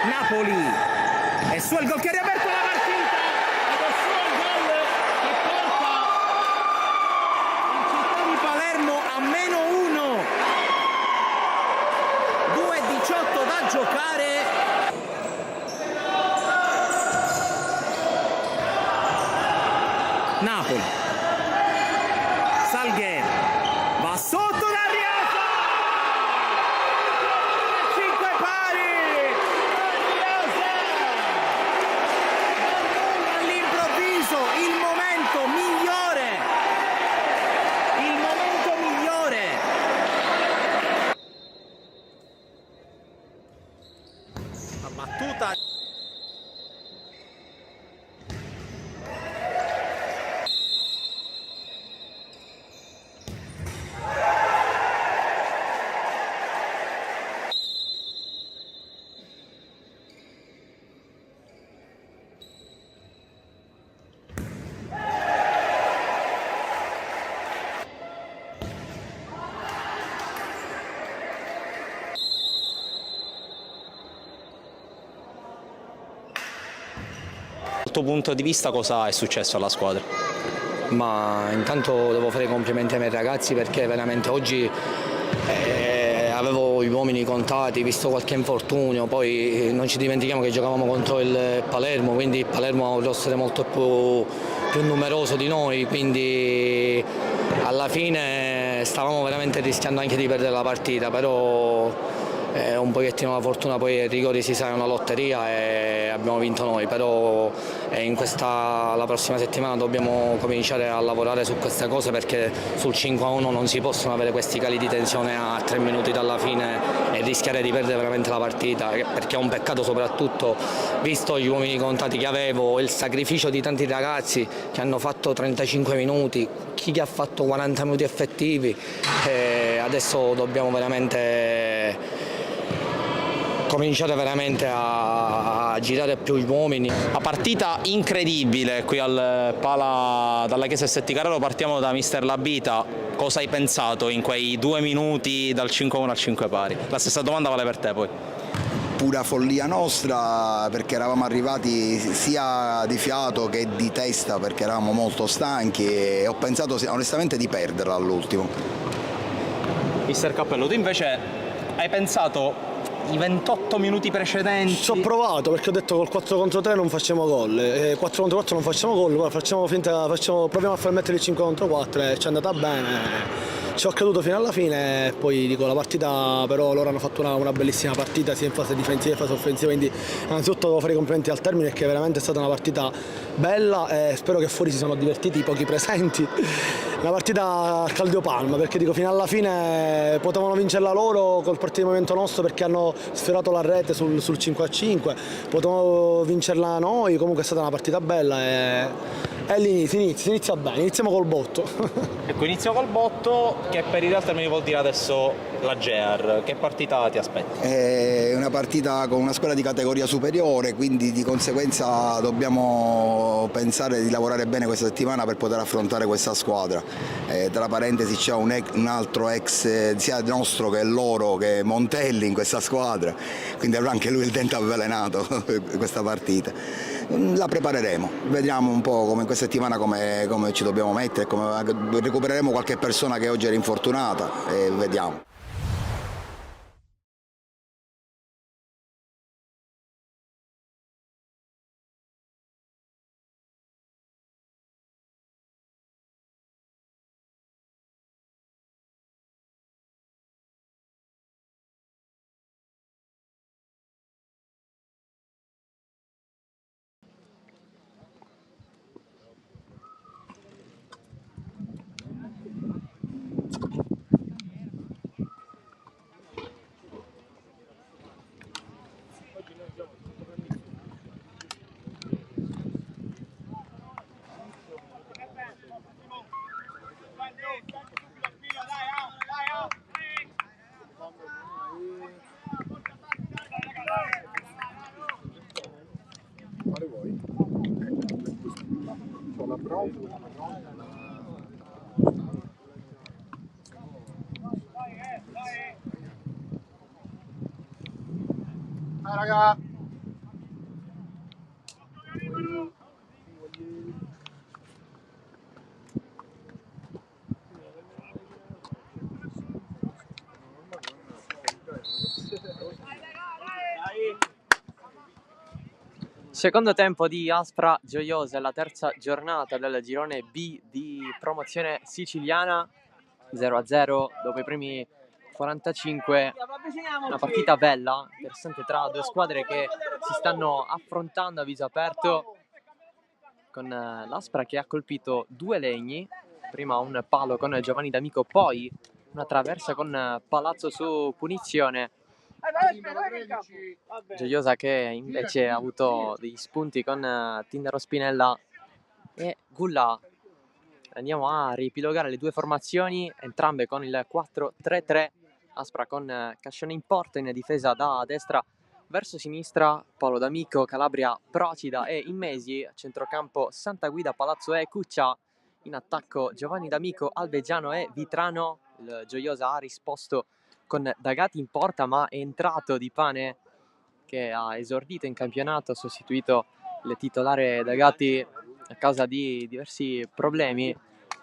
Napoli, e su il gol che ha riaperto la partita, ed è su il gol che porta il Città di Palermo a -1, 2,18 da giocare. Napoli, Salguero, va sotto l'Arriasa, 5 pari, Arriasa, all'improvviso il momento migliore, la battuta. Dal tuo punto di vista cosa è successo alla squadra? Ma intanto devo fare i complimenti ai miei ragazzi perché veramente oggi avevo gli uomini contati, visto qualche infortunio, poi non ci dimentichiamo che giocavamo contro il Palermo, quindi il Palermo ha un roster molto più numeroso di noi, quindi alla fine stavamo veramente rischiando anche di perdere la partita, però un pochettino la fortuna, poi ai rigori si sa è una lotteria e abbiamo vinto noi, però la prossima settimana dobbiamo cominciare a lavorare su queste cose, perché sul 5-1 non si possono avere questi cali di tensione a 3 minuti dalla fine e rischiare di perdere veramente la partita, perché è un peccato, soprattutto visto gli uomini contati che avevo, il sacrificio di tanti ragazzi che hanno fatto 35 minuti, chi che ha fatto 40 minuti effettivi, e adesso dobbiamo veramente cominciare a girare più gli uomini. Una partita incredibile qui al Pala dalla Chiesa Setti Carraro. Partiamo da mister Labita. Cosa hai pensato in quei 2 minuti dal 5-1 al 5 pari? La stessa domanda vale per te poi. Pura follia nostra, perché eravamo arrivati sia di fiato che di testa, perché eravamo molto stanchi e ho pensato onestamente di perderla all'ultimo. Mister Cappello, tu invece hai pensato i 28 minuti precedenti? Ci ho provato, perché ho detto col 4 contro 3 non facciamo gol, 4 contro 4 non facciamo gol, poi proviamo a far mettere il 5 contro 4 e ci è andata bene. Ci ho creduto fino alla fine e poi dico la partita, però loro hanno fatto una bellissima partita sia in fase difensiva che in fase offensiva, quindi innanzitutto devo fare i complimenti al Termine, che veramente è stata una partita bella e spero che fuori si sono divertiti i pochi presenti. Una partita al Caldiopalma, perché dico fino alla fine potevano vincerla loro col partito di movimento nostro, perché hanno sfiorato la rete sul 5-5, potevamo vincerla noi, comunque è stata una partita bella e lì si inizia bene, iniziamo col botto. Ecco, inizio col botto, che per il Real Termini vuol dire adesso la GR. Che partita ti aspetti? È una partita con una squadra di categoria superiore, quindi di conseguenza dobbiamo pensare di lavorare bene questa settimana per poter affrontare questa squadra. Tra parentesi c'è un altro ex sia nostro che loro, che è Montelli, in questa squadra, quindi avrà anche lui il dente avvelenato questa partita. La prepareremo, vediamo un po' come in questa settimana come ci dobbiamo mettere, recupereremo qualche persona che oggi era infortunata e vediamo. Raga. Secondo tempo di Aspra Gioiosa, la terza giornata del girone B di promozione siciliana, 0-0 dopo i primi 45. Una partita bella, interessante tra due squadre che si stanno affrontando a viso aperto, con l'Aspra che ha colpito 2 legni, prima un palo con Giovanni D'Amico, poi una traversa con Palazzo su punizione. Gioiosa che invece ha avuto degli spunti con Tindaro Spinella e Gulla. Andiamo a riepilogare le due formazioni, entrambe con il 4-3-3. Aspra con Cascione in porta, in difesa da destra verso sinistra Paolo D'Amico, Calabria, Procida e Immesi, centrocampo Santa Guida, Palazzo e Cuccia, in attacco Giovanni D'Amico, Alvegiano e Vitrano. Il Gioiosa ha risposto con D'Agati in porta, ma è entrato Di Pane, che ha esordito in campionato, ha sostituito il titolare D'Agati a causa di diversi problemi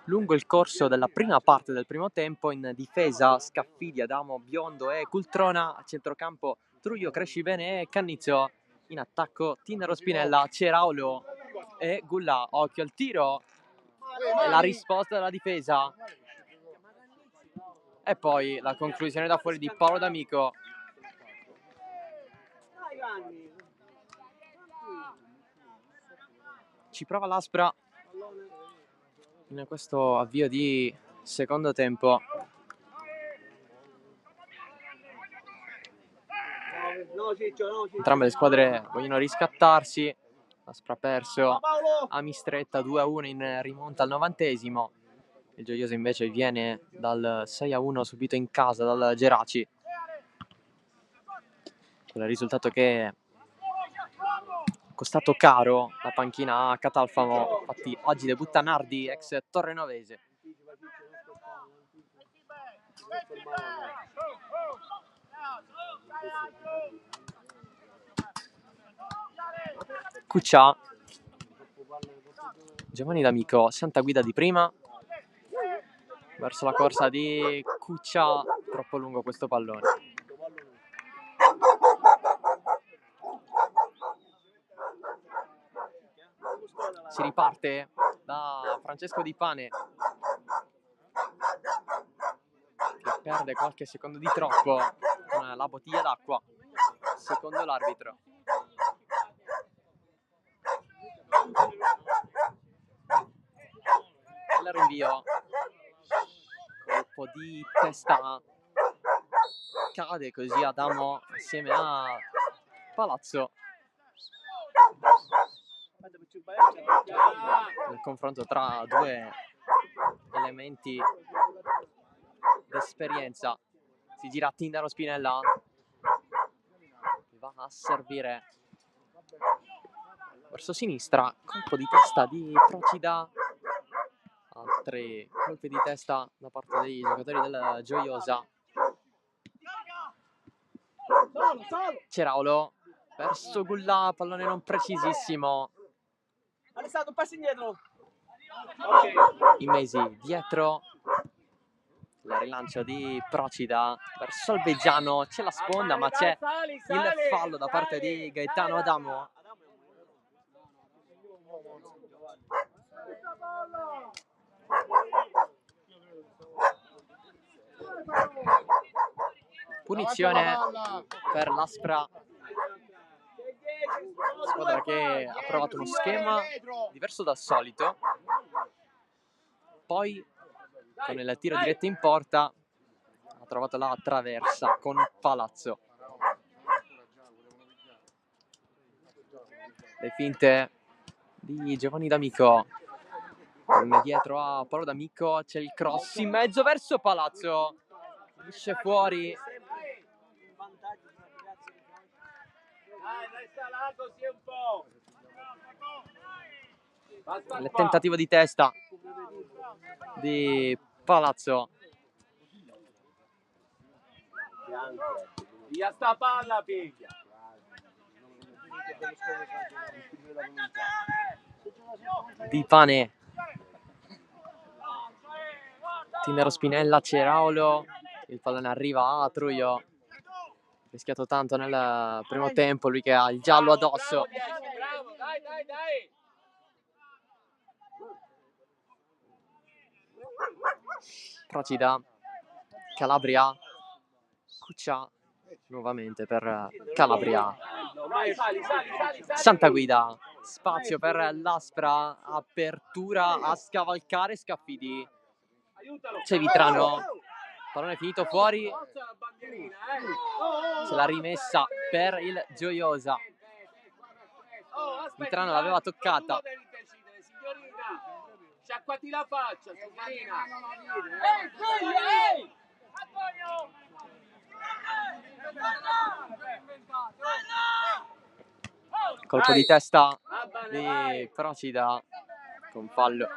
lungo il corso della prima parte del primo tempo. In difesa Scaffidi, Adamo, Biondo e Cultrona, a centrocampo Truglio, Crescibene e Cannizio, in attacco Tindaro Spinella, Ceraulo e Gulla. Occhio al tiro e la risposta della difesa e poi la conclusione da fuori di Paolo D'Amico. Ci prova l'Aspra in questo avvio di secondo tempo. Entrambe le squadre vogliono riscattarsi. L'Aspra ha perso a Mistretta 2-1 in rimonta al 90esimo. Il Gioioso invece viene dal 6-1 subito in casa dal Geraci. Quel risultato che è costato caro la panchina a Catalfamo. Infatti oggi debutta Nardi, ex torrenovese. Cuccia, Giovanni D'Amico, santa guida di prima, verso la corsa di Cuccia, troppo lungo questo pallone. Si riparte da Francesco Di Pane, che perde qualche secondo di troppo con la bottiglia d'acqua, secondo l'arbitro. Il rinvio, colpo di testa, cade così Adamo assieme a Palazzo. Nel confronto tra due elementi d'esperienza, si gira Tindaro Spinella, va a servire verso sinistra, colpo di testa di Procida, altri colpi di testa da parte dei giocatori del Gioiosa. Ceraulo verso Gullà, pallone non precisissimo. Alessandro, passi indietro. Imesi dietro, il rilancio di Procida verso il Veggiano, c'è la sponda ma c'è il fallo da parte di Gaetano Adamo. Punizione per l'Aspra, squadra che ha provato uno schema diverso dal solito, poi con il tiro diretto in porta ha trovato la traversa con Palazzo. Le finte di Giovanni D'Amico, dietro a Paolo D'Amico c'è il cross in mezzo verso Palazzo, esce fuori. Il tentativo di testa di Palazzo. Via sta palla, piglia. Di Pane, Tindaro Spinella, Ceraulo, il pallone arriva a Truio, rischiato tanto nel primo tempo, lui che ha il giallo addosso. Bravo, dai. Procida, Calabria, Cuccia, nuovamente per Calabria. Santa Guida, spazio per l'Aspra, apertura a scavalcare Scaffidi. C'è Vitrano, pallone finito fuori, c'è la rimessa per il Gioiosa. Vitrano l'aveva toccata. Sciacquati la faccia, signorina. Colpo di testa di Procida con fallo.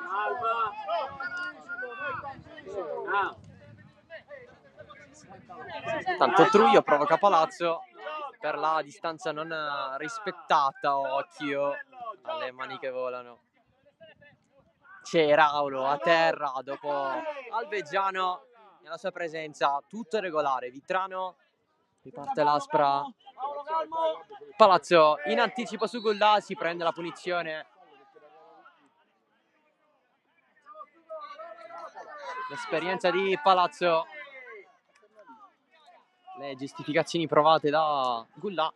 Tanto Truio provoca Palazzo per la distanza non rispettata. Occhio alle mani che volano. C'è Raulo a terra dopo Alvegiano nella sua presenza, tutto regolare. Vitrano, riparte l'Aspra. Palazzo in anticipo su Gullà, si prende la punizione. L'esperienza di Palazzo, le giustificazioni provate da Gullà.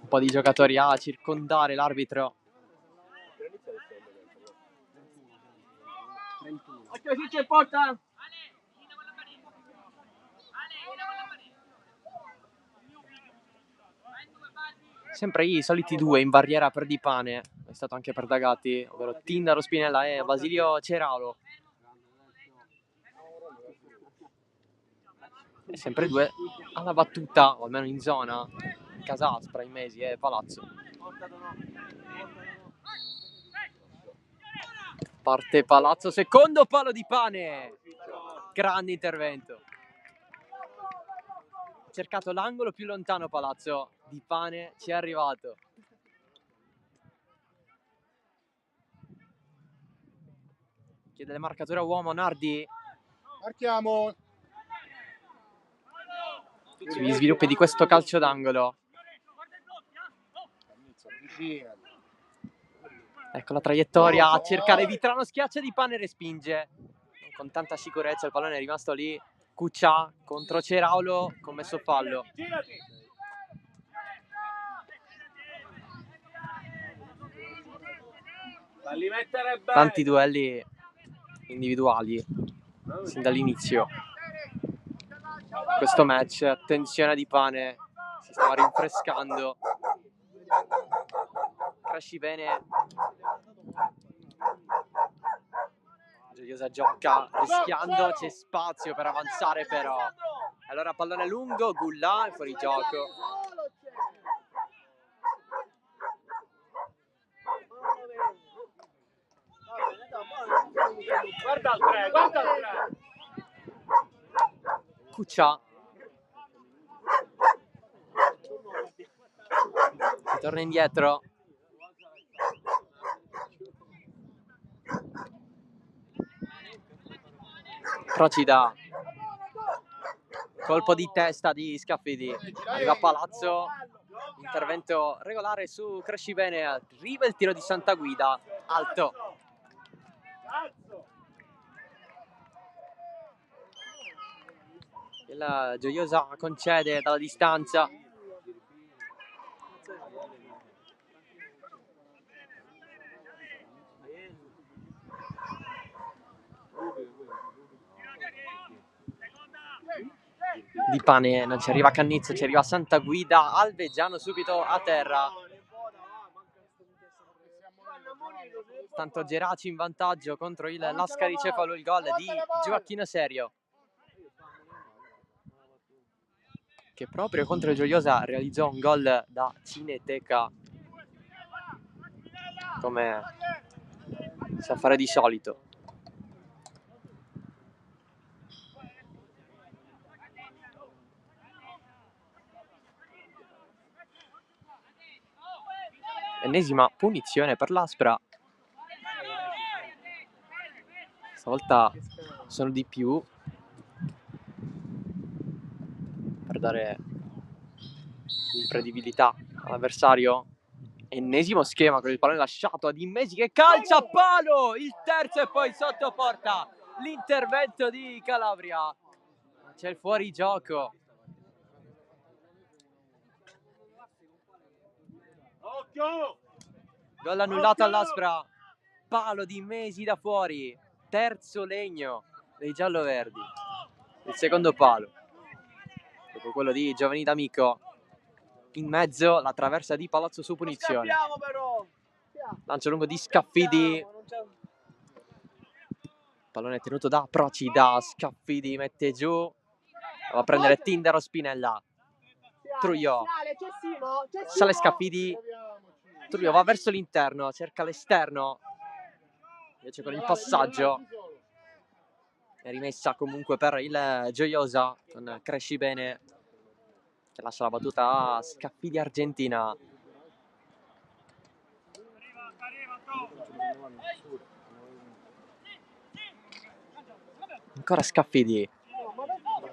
Un po' di giocatori a circondare l'arbitro. Occhio, si c'è porta! Sempre i soliti due in barriera per Di Pane, è stato anche per Dagati, ovvero Tindaro Spinella e Basilio Ceralo. E sempre due alla battuta, o almeno in zona, Casaspra, Immesi e Palazzo. Parte Palazzo, secondo palo Di Pane. Grande intervento. Ha cercato l'angolo più lontano Palazzo. Di Pane ci è arrivato. Chiede le marcature a uomo Nardi. Marchiamo. Sugli sviluppi di questo calcio d'angolo. Ecco la traiettoria a cercare Vitrano, schiaccia Di Pane e respinge. Con tanta sicurezza il pallone è rimasto lì. Cuccia contro Ceraulo, commesso fallo. Tanti duelli individuali sin dall'inizio. Questo match, attenzione a Di Pane, si stava rinfrescando. Cresci bene. Gioiosa gioca rischiando, c'è spazio per avanzare però. Allora pallone lungo, Gulla è fuori gioco. Guarda il 3, guarda il 3. Cuccia. Si torna indietro. Procida. Colpo di testa di Scaffidi. Arriva Palazzo. Intervento regolare su Crescibene. Arriva il tiro di Santaguida. Alto. La Gioiosa concede dalla distanza. Di Pane non ci arriva Cannizzo, ci arriva Santaguida. Alvegiano subito a terra. Tanto Geraci in vantaggio contro il Lascari Cefalo, il gol di Gioacchino Serio, che proprio contro il Gioiosa realizzò un gol da cineteca, come sa fare di solito. Ennesima punizione per l'Aspra. Stavolta sono di più per dare imprevedibilità all'avversario. Ennesimo schema con il pallone lasciato ad Immesi che calcia a palo, il terzo e poi sotto porta l'intervento di Calabria. C'è il fuorigioco. Gol annullato all'Aspra. Palo di Immesi da fuori. Terzo legno dei gialloverdi. Il secondo palo. Dopo quello di Giovanni D'Amico. In mezzo la traversa di Palazzo su punizione. Lancio lungo di Scaffidi. Pallone tenuto da Procida. Scaffidi mette giù. Va a prendere Tindaro Spinella. Truio. Sale Scaffidi. Truio va verso l'interno. Cerca l'esterno. Invece con il passaggio è rimessa comunque per il Gioiosa con Crescibene che lascia la battuta a Scaffidi Argentina. Ancora Scaffidi,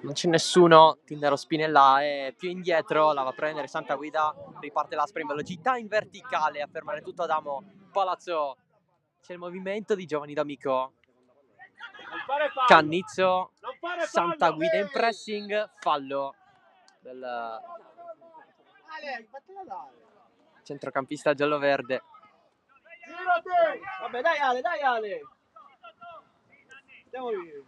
non c'è nessuno. Tindaro Spinella è più indietro, la va a prendere Santaguida, riparte l'Aspra in velocità in verticale a fermare tutto Adamo. Palazzo, c'è il movimento di Giovanni D'Amico Cannizzo, Santa Guida in pressing, fallo del centrocampista giallo-verde. Vabbè, dai Ale, dai Ale. Andiamo lì.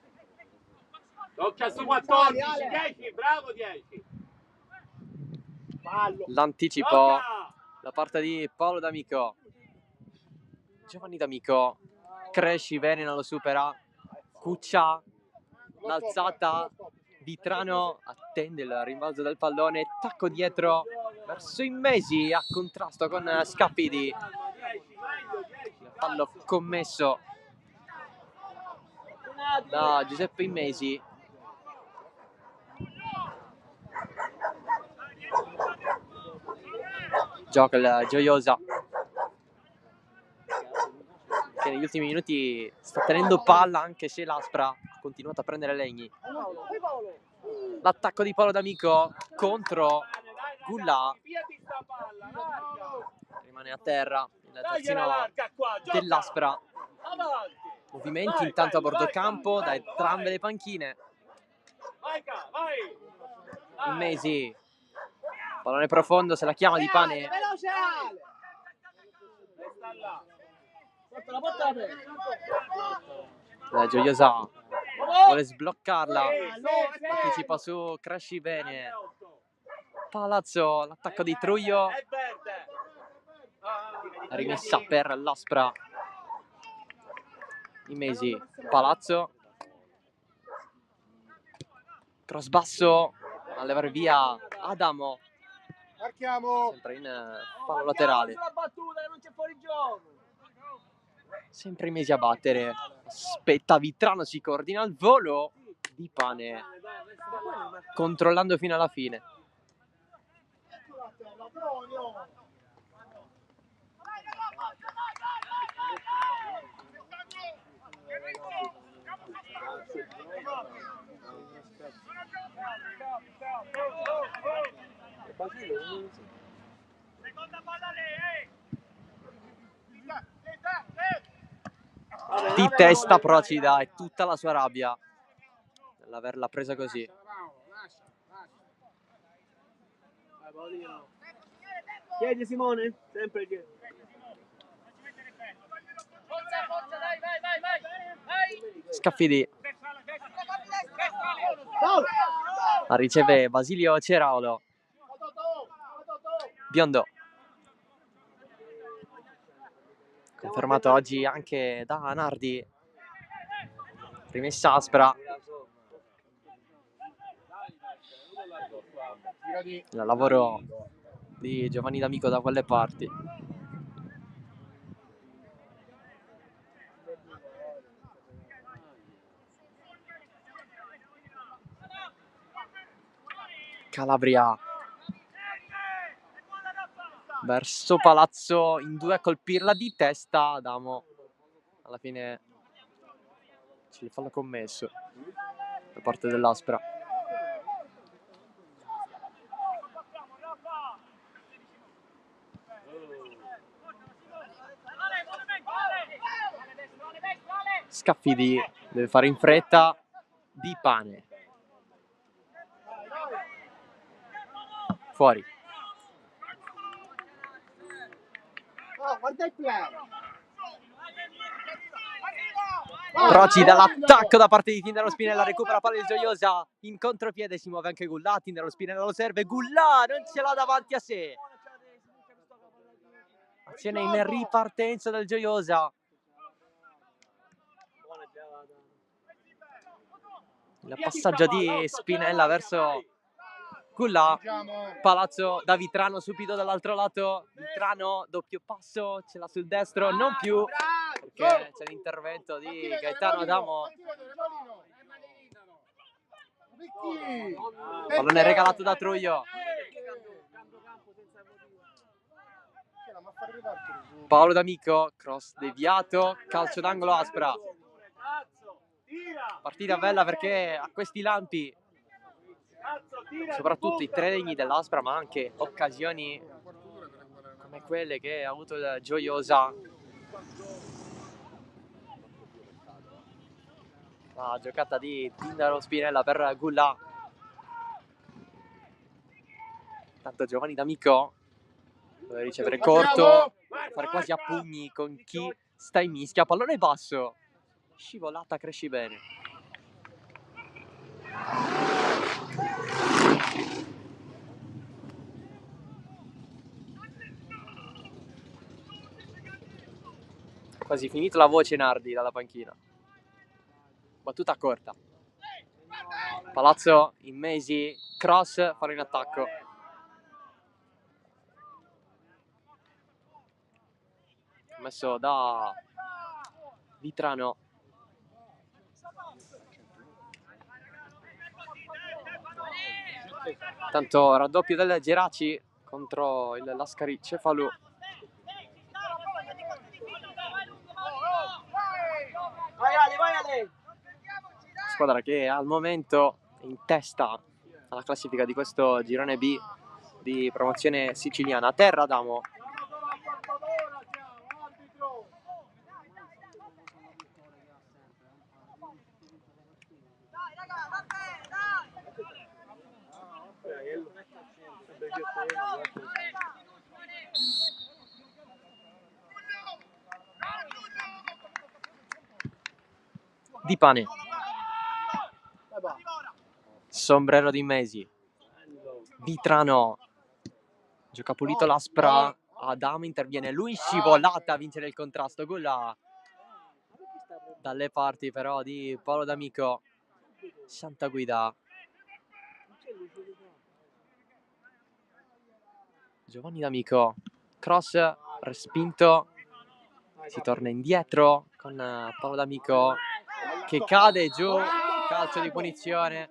Tocca su 14, 10, bravo 10. L'anticipo da parte di Paolo D'Amico. Giovanni D'Amico, Cresci, bene, non lo supera. Cuccia, l'alzata, Vitrano attende il rimbalzo del pallone, tacco dietro verso Immesi a contrasto con Scappidi. Il fallo commesso da Giuseppe Immesi. Gioca il Gioiosa, che negli ultimi minuti sta tenendo palla, anche se l'Aspra ha continuato a prendere legni. L'attacco di Paolo D'Amico contro Gullà, rimane a terra il terzino dell'Aspra. Movimenti intanto a bordo campo da entrambe le panchine. Immesi, pallone profondo, se la chiama Di Pane. La Gioiosa vuole sbloccarla, partecipa su Cresci bene. Palazzo, l'attacco di Truglio, rimessa per l'Aspra. Immesi, Palazzo, cross basso a levare via Adamo, Marchiamo. sempre in fallo laterale. Sempre Immesi a battere, aspetta Vitrano, si coordina al volo. Di Pane controllando fino alla fine. Di testa Procida e tutta la sua rabbia nell'averla presa così. Chiedi Simone, sempre dietro. Scaffidi, la riceve Basilio Ceraulo. Biondo, confermato oggi anche da Nardi. Rimessa Aspra, il lavoro di Giovanni D'Amico da quelle parti. Calabria verso Palazzo, in due a colpirla di testa. Adamo alla fine ce li fallo commesso da parte dell'Aspra. Scaffidi deve fare in fretta. Di Pane fuori. Guarda il play. Procida, l'attacco da parte di Tindaro Spinella, recupera palla di Gioiosa, in contropiede si muove anche Gullà, Tindaro Spinella lo serve, Gullà non ce l'ha davanti a sé. Azione in ripartenza del Gioiosa. Il passaggio di Spinella verso Gullà. Palazzo da Vitrano subito dall'altro lato. Vitrano, doppio passo, ce l'ha sul destro, non più, perché c'è l'intervento di Gaetano Adamo. Pallone regalato da Truglio. Paolo D'Amico, cross deviato, calcio d'angolo Aspra. Partita bella perché a questi lampi, soprattutto i tre legni dell'Aspra, ma anche occasioni come quelle che ha avuto il Gioiosa. La giocata di Tindaro Spinella per Gulla. Tanto Giovanni D'Amico deve ricevere corto, fare quasi a pugni con chi sta in mischia. Pallone basso, scivolata, cresci bene. Quasi finito la voce Nardi dalla panchina. Battuta corta. Palazzo in mesi, cross, fare in attacco. Messo da Vitrano. Tanto raddoppio del Geraci contro il Lascari Cefalù. Vai Ale, vai Ale! Squadra che al momento è in testa alla classifica di questo girone B di promozione siciliana. A terra Adamo. Di Pane. Sombrero di Mesi. Vitrano. Gioca pulito l'Aspra. Adamo interviene. Lui scivolata a vincere il contrasto. Gol dalle parti però di Paolo D'Amico. Santa guida. Giovanni D'Amico. Cross respinto. Si torna indietro con Paolo D'Amico che cade giù. Calcio di punizione.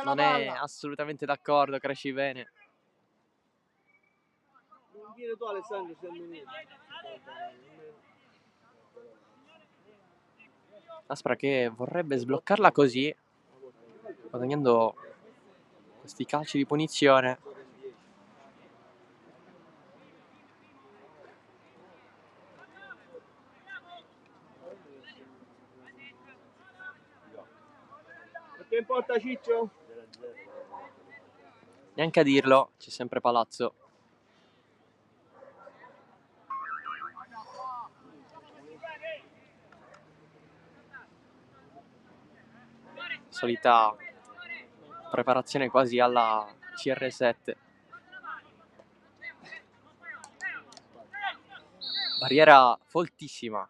Non è assolutamente d'accordo, cresci bene. Aspra che vorrebbe sbloccarla così, guadagnando questi calci di punizione. Che importa Ciccio? Neanche a dirlo, c'è sempre Palazzo. Solita preparazione quasi alla CR7. Barriera foltissima.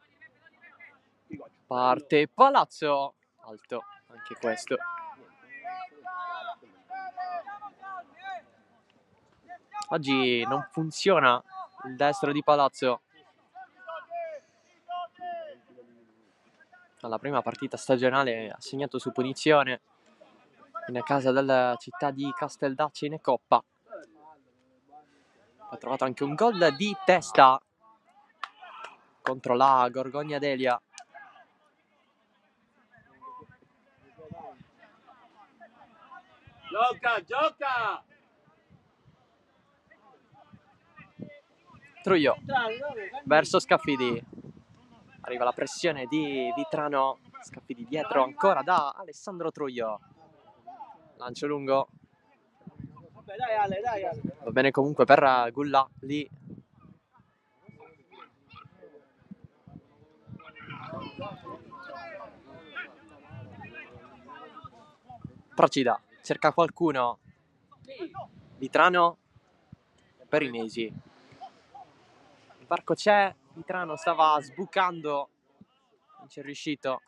Parte Palazzo. Alto, anche questo. Oggi non funziona il destro di Palazzo. Alla prima partita stagionale ha segnato su punizione in casa della città di Casteldacci in Coppa. Ha trovato anche un gol di testa contro la Gorgogna Delia. Gioca, gioca! Truglio verso Scaffidi. Arriva la pressione di Vitrano. Scaffidi dietro ancora da Alessandro Truglio. Lancio lungo. Dai Ale, dai Ale. Va bene comunque per Gulla lì. Procida, cerca qualcuno. Vitrano per i Mesi. Il varco c'è, Vitrano stava sbucando, non ci è riuscito.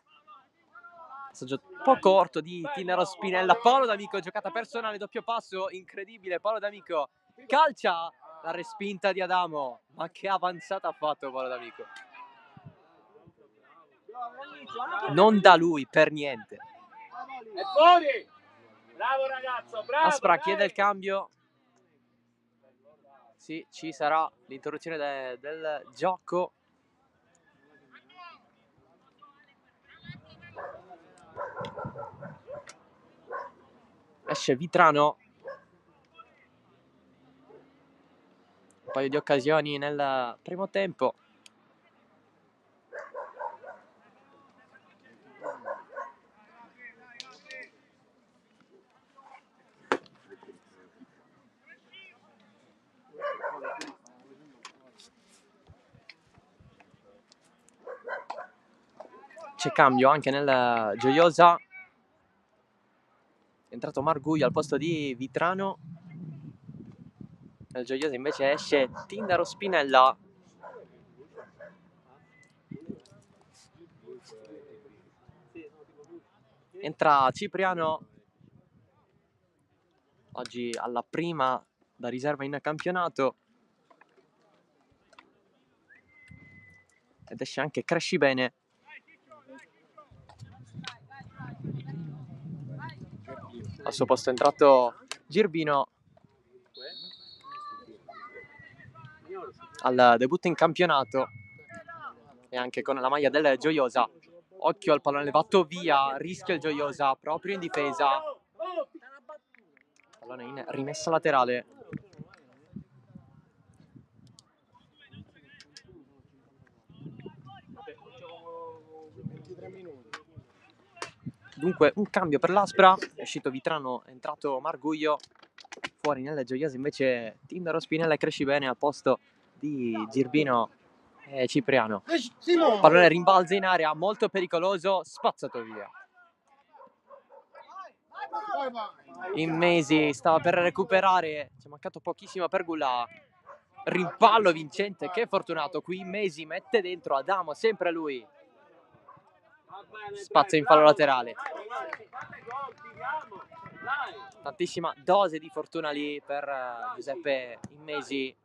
Passaggio un po' corto di Tindaro Spinella. Paolo D'Amico, giocata personale, doppio passo, incredibile. Paolo D'Amico calcia la respinta di Adamo. Ma che avanzata ha fatto Paolo D'Amico. Non da lui, per niente. È fuori! Bravo ragazzo, bravo! Aspra dai. chiede il cambio. Sì, ci sarà l'interruzione del gioco. Esce Vitrano. Un paio di occasioni nel primo tempo. C'è cambio anche nel Gioiosa. È entrato Marguglio al posto di Vitrano. Nel Gioiosa invece esce Tindaro Spinella. Entra Cipriano, oggi alla prima da riserva in campionato. Ed esce anche Cresci Bene. Al suo posto è entrato Girbino al debutto in campionato e anche con la maglia del Gioiosa. Occhio al pallone levato via, rischia il Gioiosa proprio in difesa. Pallone in rimessa laterale. Dunque un cambio per l'Aspra, è uscito Vitrano, è entrato Marguglio. Fuori nelle Gioiosa invece Tindaro Spinella e Cresci Bene al posto di Girbino e Cipriano. Pallone rimbalza in area, molto pericoloso, spazzato via. Immesi stava per recuperare, ci è mancato pochissimo per Gula. Rimpallo vincente, che fortunato qui. Immesi mette dentro Adamo, sempre lui. Spazio in fallo laterale. Tantissima dose di fortuna lì per Giuseppe Immesi.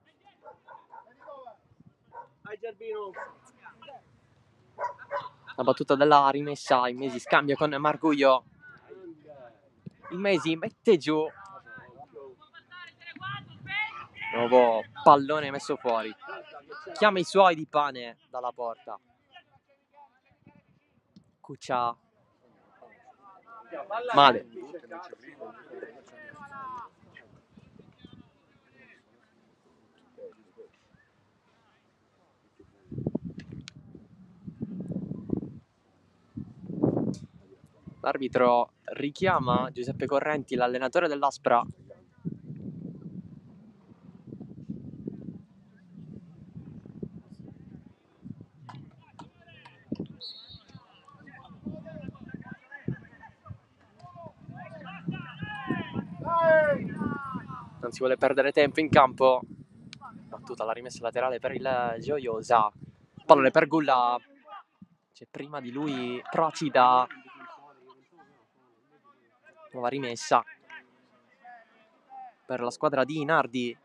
La battuta della rimessa, Immesi scambia con Marguglio. Immesi mette giù. Nuovo pallone messo fuori. Chiama i suoi di Pane dalla porta. Cuccia. Male. L'arbitro richiama Giuseppe Correnti, l'allenatore dell'Aspra. Non si vuole perdere tempo in campo. Battuta la rimessa laterale per il Gioiosa. Pallone per Gulla. C'è prima di lui Procida. Nuova rimessa per la squadra di Nardi.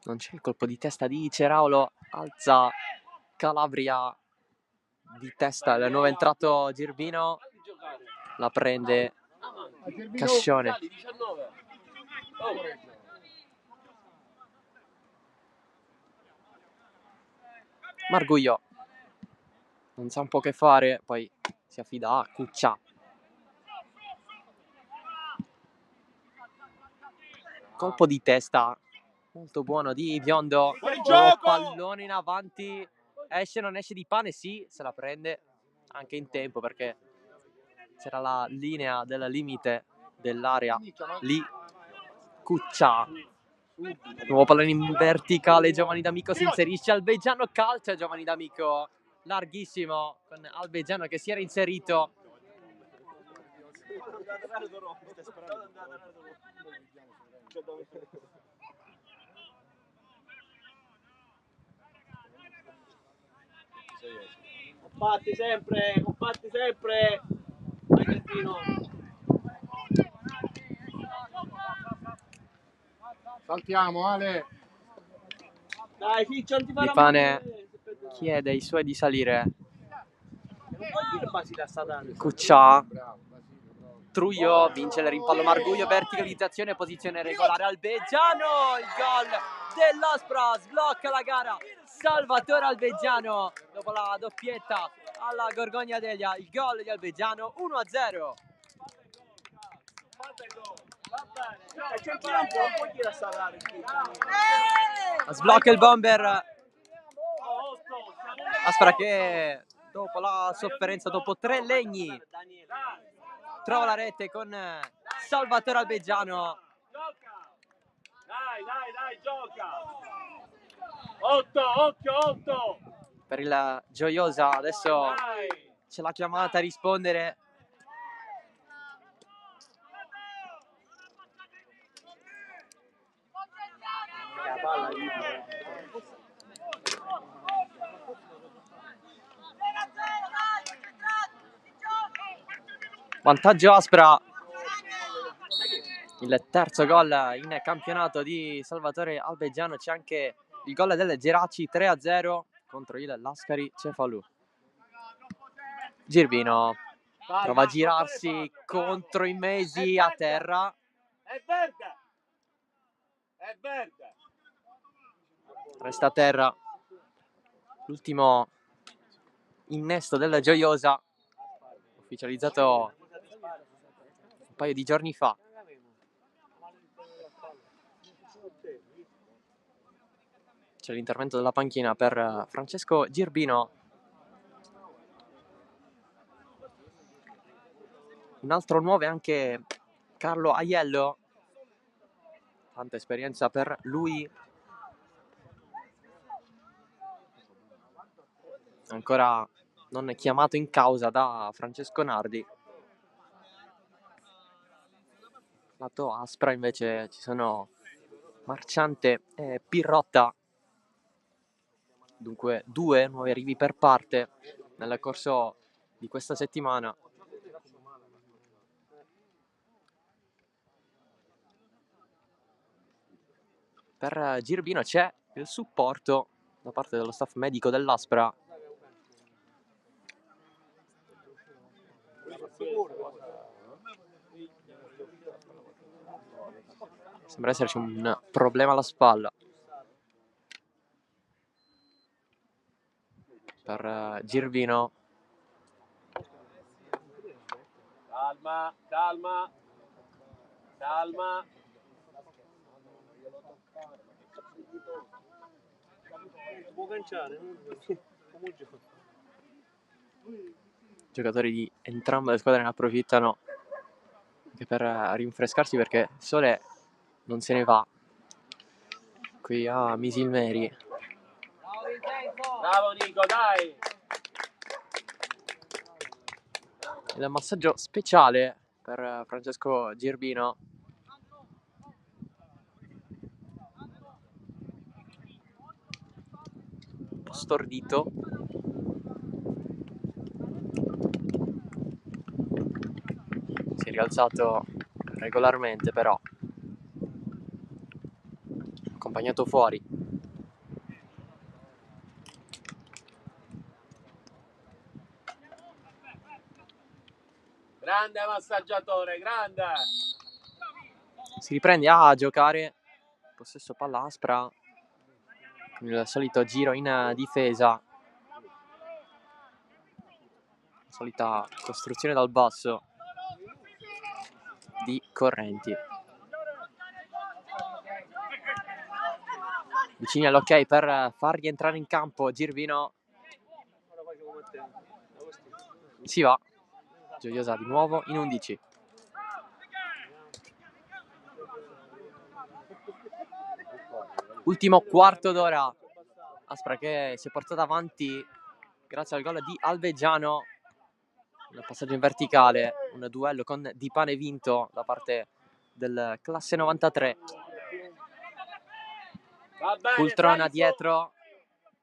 Non c'è il colpo di testa di Ceraulo. Alza Calabria di testa. Il nuovo entrato Girbino. La prende Cascione. Marguglio non sa un po' che fare, poi si affida a Cuccia. Colpo di testa molto buono di Biondo. Pallone in avanti. Esce, non esce di Pane? Sì, se la prende anche in tempo perché c'era la linea del limite dell'area lì. Cuccia. Nuovo pallone in verticale, Giovanni D'Amico si inserisce, Alvegiano calcia, Giovanni D'Amico larghissimo con Alvegiano che si era inserito. Combatti sempre, combatti sempre. Saltiamo, Ale. Dai, Ficcio, non ti Di Pane chiede ai suoi di salire. Cuccia. Truglio vince il rimpallo Marguglio, verticalizzazione, posizione regolare Alvegiano, il gol dell'Aspra, sblocca la gara Salvatore Alvegiano dopo la doppietta alla Gorgogna Delia, il gol di Alvegiano 1-0. Sblocca il bomber. Aspra che dopo la sofferenza, dopo 3 legni, trova la rete con Salvatore Alvegiano. dai, gioca. 8, occhio, 8. Per il Gioiosa adesso Dai. c'è la chiamata a rispondere. Vantaggio Aspra. Il terzo gol in campionato di Salvatore Albegiano. C'è anche il gol del Geraci 3-0 contro il Lascari Cefalù. Girbino prova a girarsi contro i Mesi a terra. È verde. È verde. Resta a terra l'ultimo innesto della Gioiosa, ufficializzato un paio di giorni fa. C'è l'intervento della panchina per Francesco Girbino. Un altro nuovo è anche Carlo Aiello. Tanta esperienza per lui. Ancora non è chiamato in causa da Francesco Nardi. Lato Aspra invece ci sono Marciante e Pirrotta. Dunque 2 nuovi arrivi per parte nel corso di questa settimana. Per Girbino c'è il supporto da parte dello staff medico dell'Aspra. Sembra esserci un problema alla spalla per Girbino. Calma. Può canciare. I giocatori di entrambe le squadre ne approfittano anche per rinfrescarsi, perché il sole non se ne va qui a Misilmeri. Bravo Nico, dai. Il massaggio speciale per Francesco Girbino. Un po' stordito. Si è rialzato regolarmente, però accompagnato fuori. Grande massaggiatore, grande. Si riprende a giocare. Possesso palla Aspra con il solito giro in difesa. La solita costruzione dal basso di Correnti. Vicini all'ok per far rientrare in campo Girbino. Si va. Gioiosa di nuovo in 11. Ultimo quarto d'ora. Aspra che si è portata avanti grazie al gol di Alvegiano. Un passaggio in verticale, un duello con Di Pane vinto da parte del classe 93. Cultrona dietro,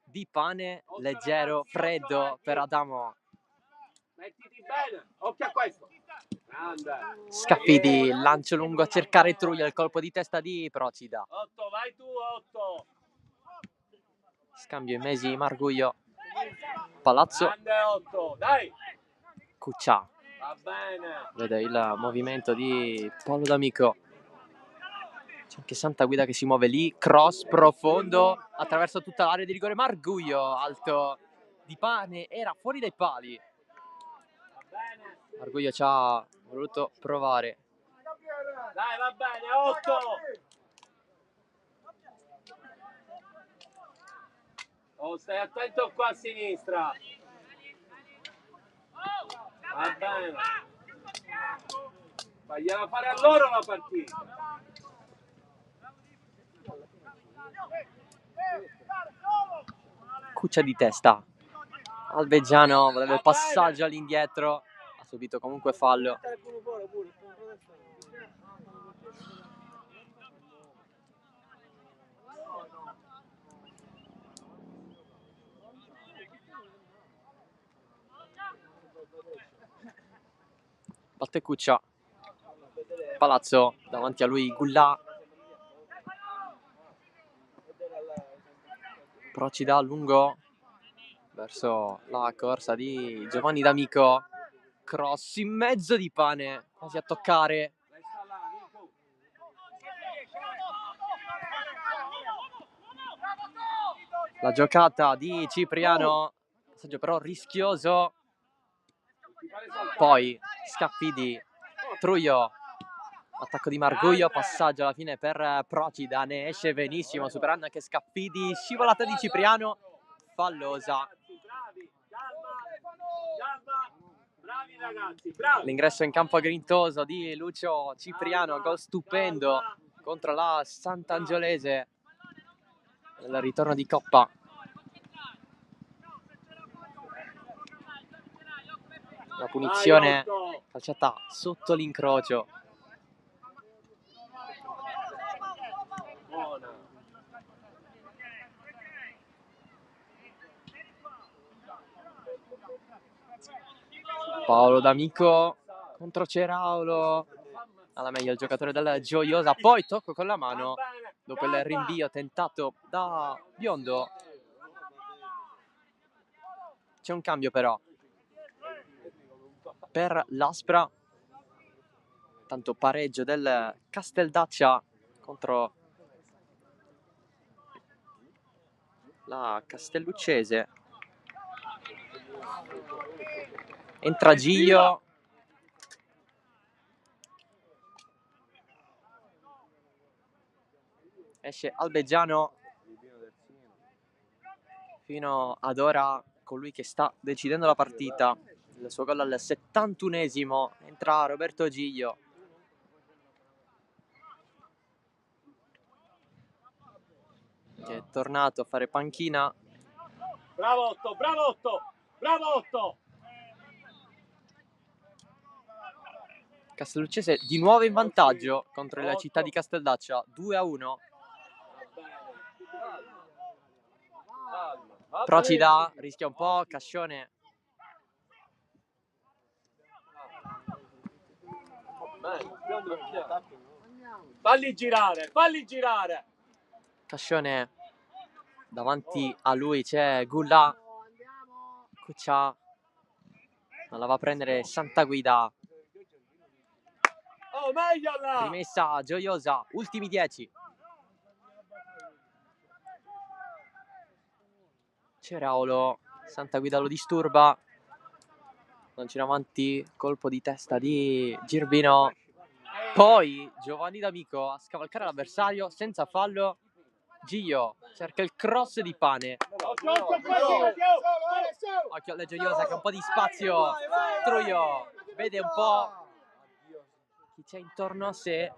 Di Pane leggero, freddo per Adamo. Mettiti bene, occhio a questo. Grande. Scaffidi, lancio lungo a cercare Truglia, il colpo di testa di Procida. 8, vai tu, 8. Scambio in Mesi, Marguglio, Palazzo, Grande 8, dai. Cuccia. Va bene. Vede il movimento di Paolo D'Amico. C'è anche Santa Guida che si muove lì. Cross profondo attraverso tutta l'area di rigore. Marguglio alto. Di Pane era fuori dai pali. Marguglio ci ha voluto provare. Dai, va bene, 8. Oh, stai attento qua a sinistra. Va bene. Fagliela fare a loro la partita. Cuccia di testa. Albeggiano voleva il passaggio all'indietro, ha subito comunque fallo. Batte Cuccia. Palazzo, davanti a lui Gullà. Procida a lungo verso la corsa di Giovanni D'Amico. Cross in mezzo di Pane, quasi a toccare. La giocata di Cipriano, passaggio però rischioso. Poi Scaffidi, Truio, attacco di Marguglio, passaggio alla fine per Procida, ne esce benissimo superando anche Scaffidi, scivolata di Cipriano, fallosa. Bravi ragazzi, bravi. L'ingresso in campo grintoso di Lucio Cipriano, gol stupendo contro la Sant'Angiolese nel ritorno di Coppa. La punizione calciata sotto l'incrocio. Paolo D'Amico contro Ceraulo, alla meglio il giocatore del Gioiosa, poi tocco con la mano dopo il rinvio tentato da Biondo. C'è un cambio però per l'Aspra, tanto pareggio del Casteldaccia contro la Castelluccese. Entra Giglio, esce Albeggiano. Fino ad ora colui che sta decidendo la partita, il suo gol al 71esimo, entra Roberto Giglio. Che è tornato a fare panchina. Bravo Otto, bravo Otto, bravo Otto. Castelluccese di nuovo in vantaggio contro la città di Casteldaccia, 2-1. Procida rischia un po', Cascione. Falli girare, falli girare. Cascione, davanti a lui c'è Gullà. Cuccia non la va a prendere Santaguida. Oh, meglio là. Rimessa Gioiosa, ultimi 10. Ceraulo, Santaguida lo disturba. Lancia in avanti, colpo di testa di Girbino. Poi Giovanni D'Amico a scavalcare l'avversario senza fallo. Giglio cerca il cross di Pane. Occhio alla Gioiosa che ha un po' di spazio. Truio vede un po' chi c'è intorno a sé.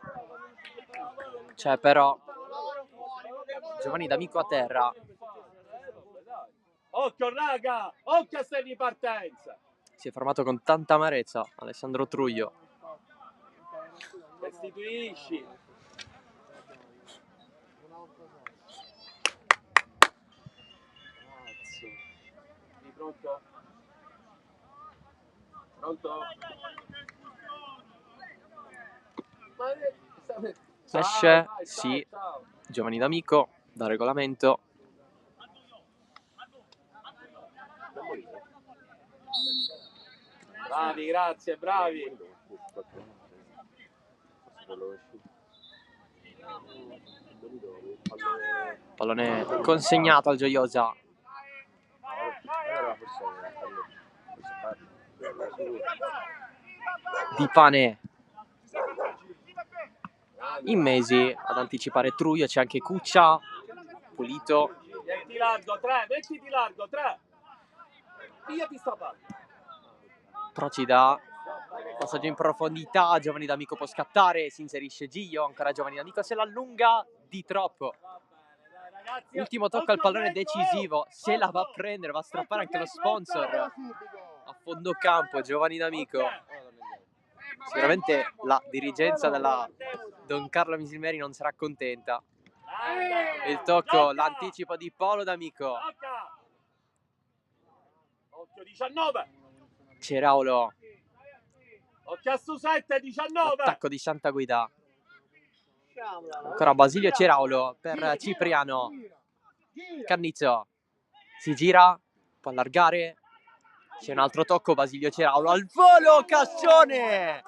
C'è però Giovanni D'Amico a terra. Occhio raga, occhio a sta di partenza. Si è fermato con tanta amarezza Alessandro Truio. Restituisci. Pronto? Pronto? Esce, sì, Giovanni D'Amico, da regolamento. Bravi, grazie, bravi. Pallone consegnato al Gioiosa. Di Pane. Immesi ad anticipare Truio, c'è anche Cuccia. Pulito. Mettiti largo, 3, mettiti largo, 3. Io ti sto parlando. Procida. Passaggio in profondità, Giovanni D'Amico può scattare, si inserisce Giglio, ancora Giovanni D'Amico se l'allunga di troppo. Ultimo tocco al pallone decisivo, se la va a prendere, va a strappare anche lo sponsor a fondo campo, Giovanni D'Amico. Sicuramente la dirigenza della Don Carlo Misilmeri non sarà contenta. Il tocco, l'anticipo di Paolo D'Amico. Occhio 19. Ceraulo, Occhio a su 7, 19. attacco di Santa Guida. Ancora Basilio Ceraulo per Cipriano. Cannizzo si gira, può allargare. C'è un altro tocco, Basilio Ceraulo al volo, Cascione!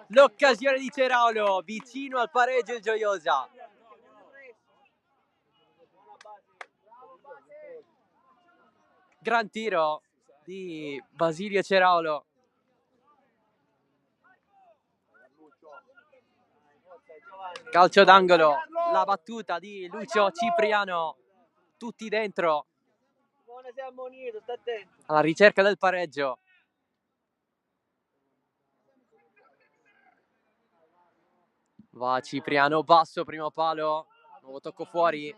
L'occasione di Ceraulo, vicino al pareggio il Gioiosa. Gran tiro di Basilio Ceraulo. Calcio d'angolo, la battuta di Lucio Cipriano, tutti dentro, alla ricerca del pareggio. Va Cipriano, basso, primo palo, nuovo tocco fuori.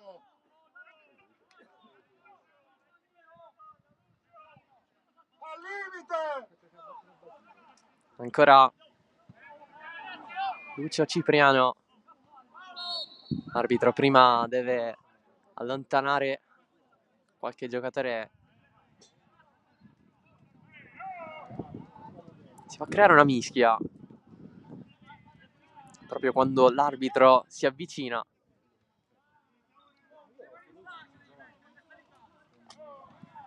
Ancora Lucio Cipriano. L'arbitro prima deve allontanare qualche giocatore. Si fa creare una mischia proprio quando l'arbitro si avvicina.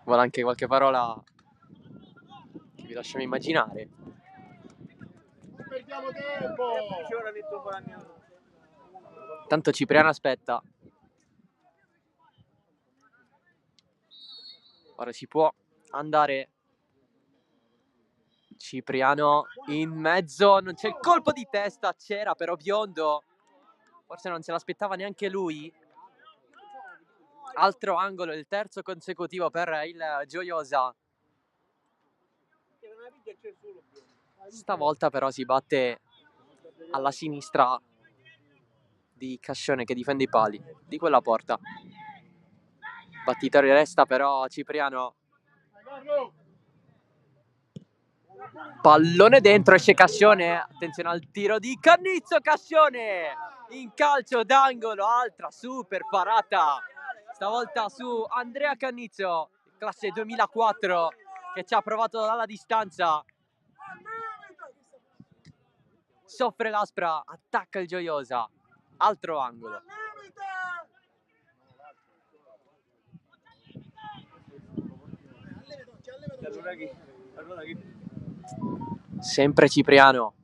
Vuole anche qualche parola che vi lasciamo immaginare. Perdiamo tempo. Tanto Cipriano aspetta. Ora si può andare. Cipriano in mezzo, non c'è il colpo di testa, c'era però Biondo. Forse non se l'aspettava neanche lui. Altro angolo, il terzo consecutivo per il Gioiosa. Stavolta però si batte alla sinistra di Cascione che difende i pali di quella porta. Battitore resta però Cipriano. Pallone dentro, esce Cascione. Attenzione al tiro di Cannizzo. Cascione in calcio d'angolo, altra super parata. Stavolta su Andrea Cannizzo, classe 2004, che ci ha provato dalla distanza. Soffre l'Aspra, attacca il Gioiosa. Altro angolo. Sempre Cipriano.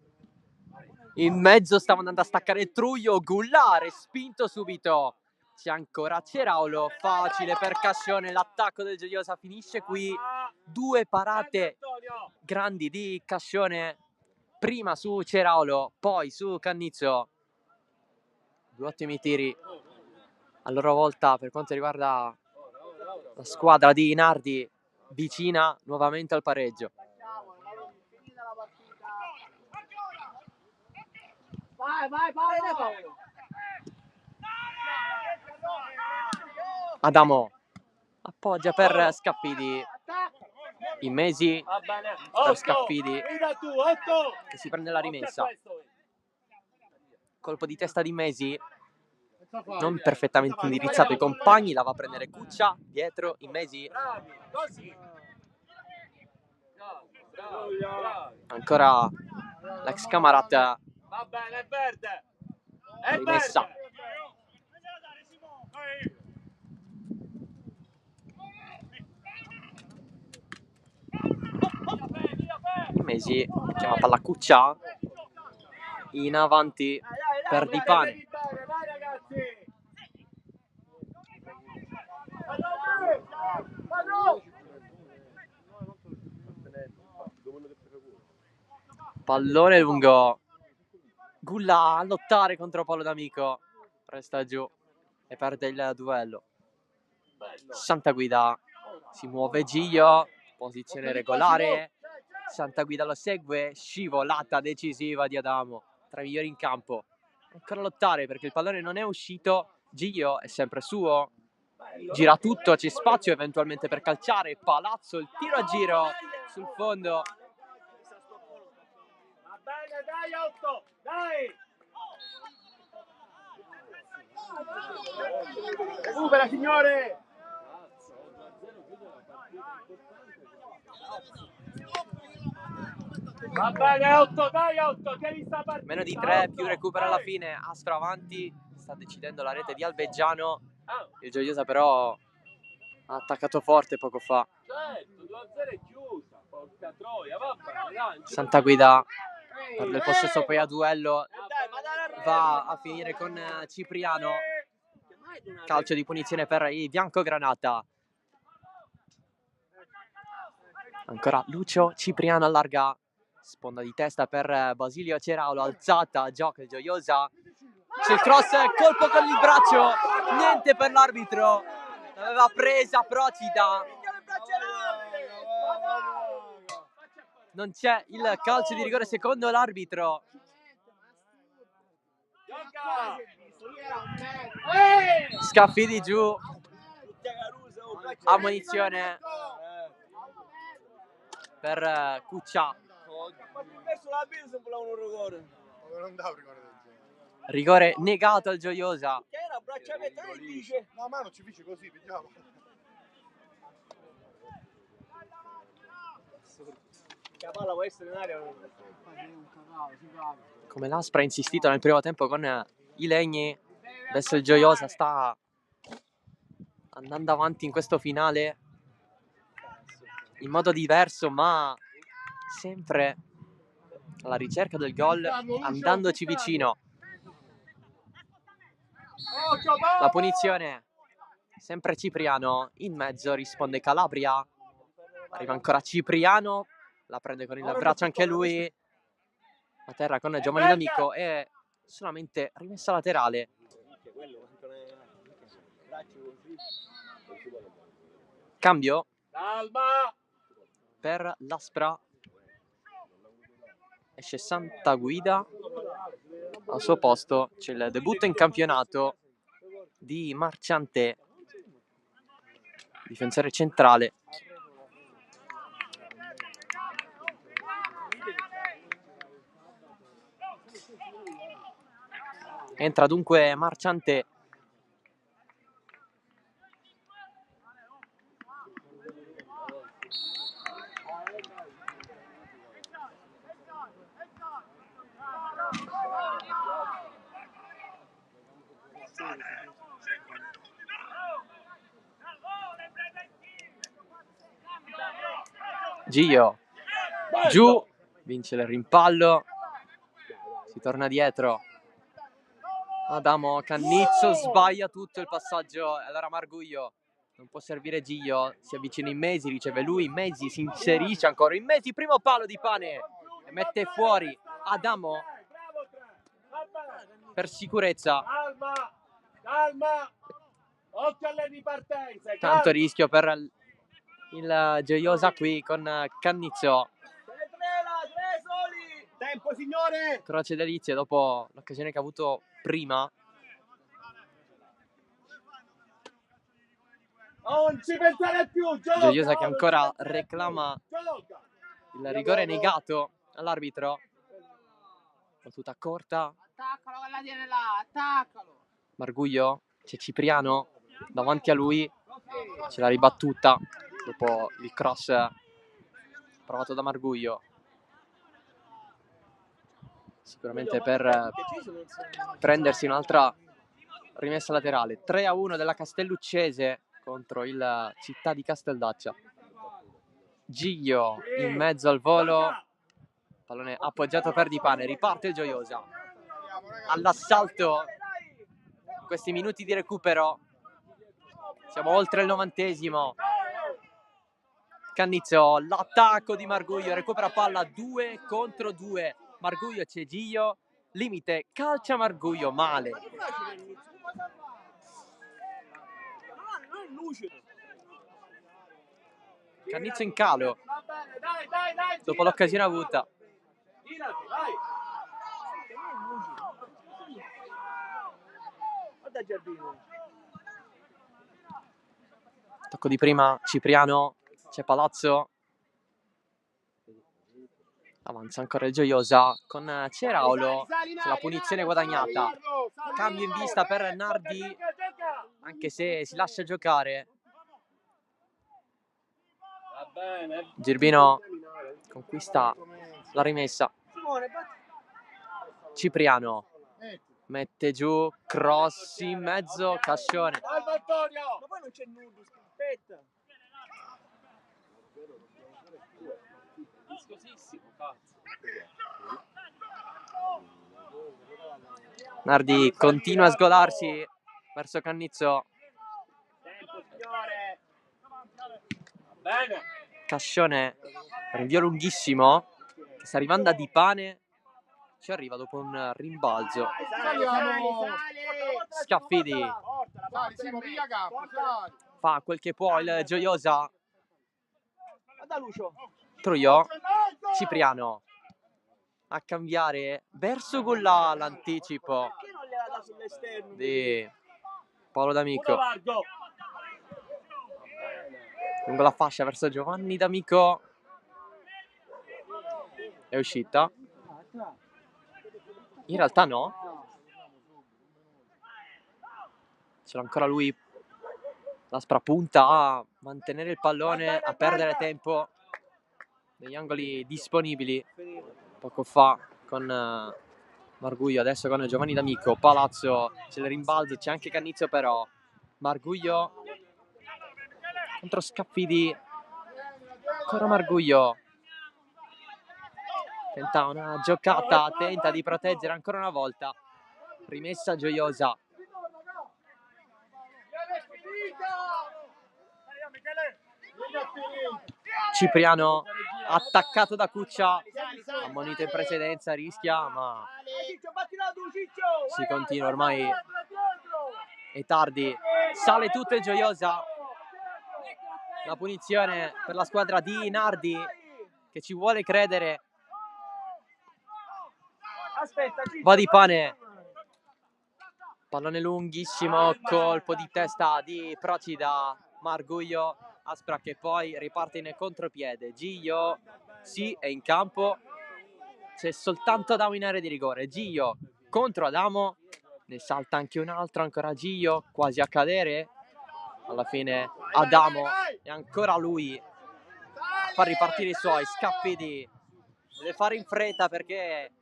In mezzo stava andando a staccare Truglio. Gullare, spinto subito. C'è ancora Ceraulo. Facile per Cascione. L'attacco del Gioiosa finisce qui. Due parate grandi di Cascione. Prima su Ceraulo, poi su Cannizzo. Due ottimi tiri a loro volta per quanto riguarda la squadra di Nardi, vicina nuovamente al pareggio. Adamo appoggia per Scaffidi. Immesi per Scaffidi che si prende la rimessa. Colpo di testa di Immesi, non perfettamente indirizzato ai compagni, la va a prendere Cuccia dietro. Immesi, ancora l'ex Camarat, Va bene, è verde. rimessa. Immesi chiama palla Cuccia in avanti per Di Pane. Vai ragazzi. Pallone lungo. Gulla a lottare contro Paolo D'Amico. Resta giù e perde il duello. Santa Guida si muove Gio. Posizione regolare. Santa Guida lo segue. Scivolata decisiva di Adamo. Tra i migliori in campo. Ancora lottare perché il pallone non è uscito. Gio è sempre suo. gira tutto, c'è spazio eventualmente per calciare. Palazzo, il tiro a giro sul fondo. Va bene, dai, 8, dai! Recupera, signore! Va bene, 8, dai, 8, tieni sta partita! Meno di 3, 8, più recupero alla dai. fine. Aspra avanti, sta decidendo la rete di Alvegiano. Il Gioiosa però ha attaccato forte poco fa. Certo, 2-0 è chiusa, porca troia, va bene, dai. Santa Guida perde il possesso, poi a duello va a finire con Cipriano. Calcio di punizione per i biancogranata. Ancora Lucio Cipriano allarga, sponda di testa per Basilio Ceraulo, alzata, gioca il Gioiosa. C'è il cross, colpo con il braccio, niente per l'arbitro. L'aveva presa Procida. Non c'è il calcio di rigore secondo l'arbitro. Scaffidi giù. Ammonizione per Cuccia. Rigore negato al Gioiosa. No, ma non ci dice così, vediamo. La palla può essere in aria. Come l'Aspra ha insistito nel primo tempo con i Legni, adesso il Gioiosa sta andando avanti in questo finale in modo diverso, ma sempre alla ricerca del gol, andandoci vicino. La punizione, sempre Cipriano, in mezzo risponde Calabria, arriva ancora Cipriano, la prende con il braccio anche lui, a terra con Giovanni D'Amico e solamente rimessa laterale. Cambio per l'Aspra, esce Santa Guida, al suo posto c'è il debutto in campionato di Marciante, difensore centrale. Entra dunque Marciante. Gio giù, vince il rimpallo, si torna dietro. Adamo Cannizzo sbaglia tutto il passaggio, allora Marguglio non può servire Gio, si avvicina in Mesi, riceve lui, Mesi si inserisce ancora in Mesi, primo palo di Pane e mette fuori Adamo per sicurezza. Calma, occhio alle ripartenze. Tanto rischio per il Gioiosa qui con Cannizzo. Tempo, signore. Croce Delizia dopo l'occasione che ha avuto prima. Non ci pensare più, gioca. Gioiosa che ancora reclama il rigore negato all'arbitro. Battuta corta. Attaccalo, quella tiene là, attaccalo. Marguglio, c'è Cipriano davanti a lui, c'è la ribattuta dopo il cross provato da Marguglio, sicuramente per prendersi un'altra rimessa laterale. 3-1 della Castelluccese contro il Città di Casteldaccia. Giglio in mezzo al volo, pallone appoggiato per Di Pane, riparte il Gioiosa all'assalto. Questi minuti di recupero, siamo oltre il 90esimo. Cannizzo, l'attacco di Marguglio, recupera palla 2 contro 2. Marguglio, c'è Gio, limite, calcia Marguglio, male. Cannizzo in calo dopo l'occasione avuta. Guarda Giardino. Tocco di prima, Cipriano, c'è Palazzo. Avanza ancora il Gioiosa con Ceraulo, c'è la punizione guadagnata. Cambio in vista per Nardi, anche se si lascia giocare. Girbino conquista la rimessa. Cipriano mette giù, cross in mezzo, Cascione. Ma poi non c'è nudo, aspetta. Nardi continua a sgolarsi verso Cannizzo. Cascione, rinvio lunghissimo che sta arrivando a Di Pane, ci arriva dopo un rimbalzo. Scaffidi fa quel che può il Gioiosa. Truio, Cipriano a cambiare verso gol l'anticipo di Paolo D'Amico. Lungo la fascia verso Giovanni D'Amico. È uscita. In realtà no. C'è ancora lui. L'Aspra punta a mantenere il pallone, a perdere tempo negli angoli disponibili. Poco fa con Marguglio, adesso con Giovanni D'Amico. Palazzo, c'è il rimbalzo, c'è anche Cannizzo però. Marguglio contro Scaffidi. Ancora Marguglio. Tenta una giocata, tenta di proteggere ancora una volta. Rimessa Gioiosa. Cipriano attaccato da Cuccia, ammonito in precedenza, rischia, ma si continua, ormai è tardi. Sale tutto il Gioiosa. La punizione per la squadra di Nardi, che ci vuole credere. Va Di Pane. Pallone lunghissimo, colpo di testa di Procida. Marguglio, Aspra che poi riparte in contropiede. Gio, sì, è in campo. C'è soltanto Adamo in area di rigore. Gio contro Adamo, ne salta anche un altro, ancora Gio, quasi a cadere. Alla fine Adamo è ancora lui a far ripartire i suoi. Scaffidi deve fare in fretta perché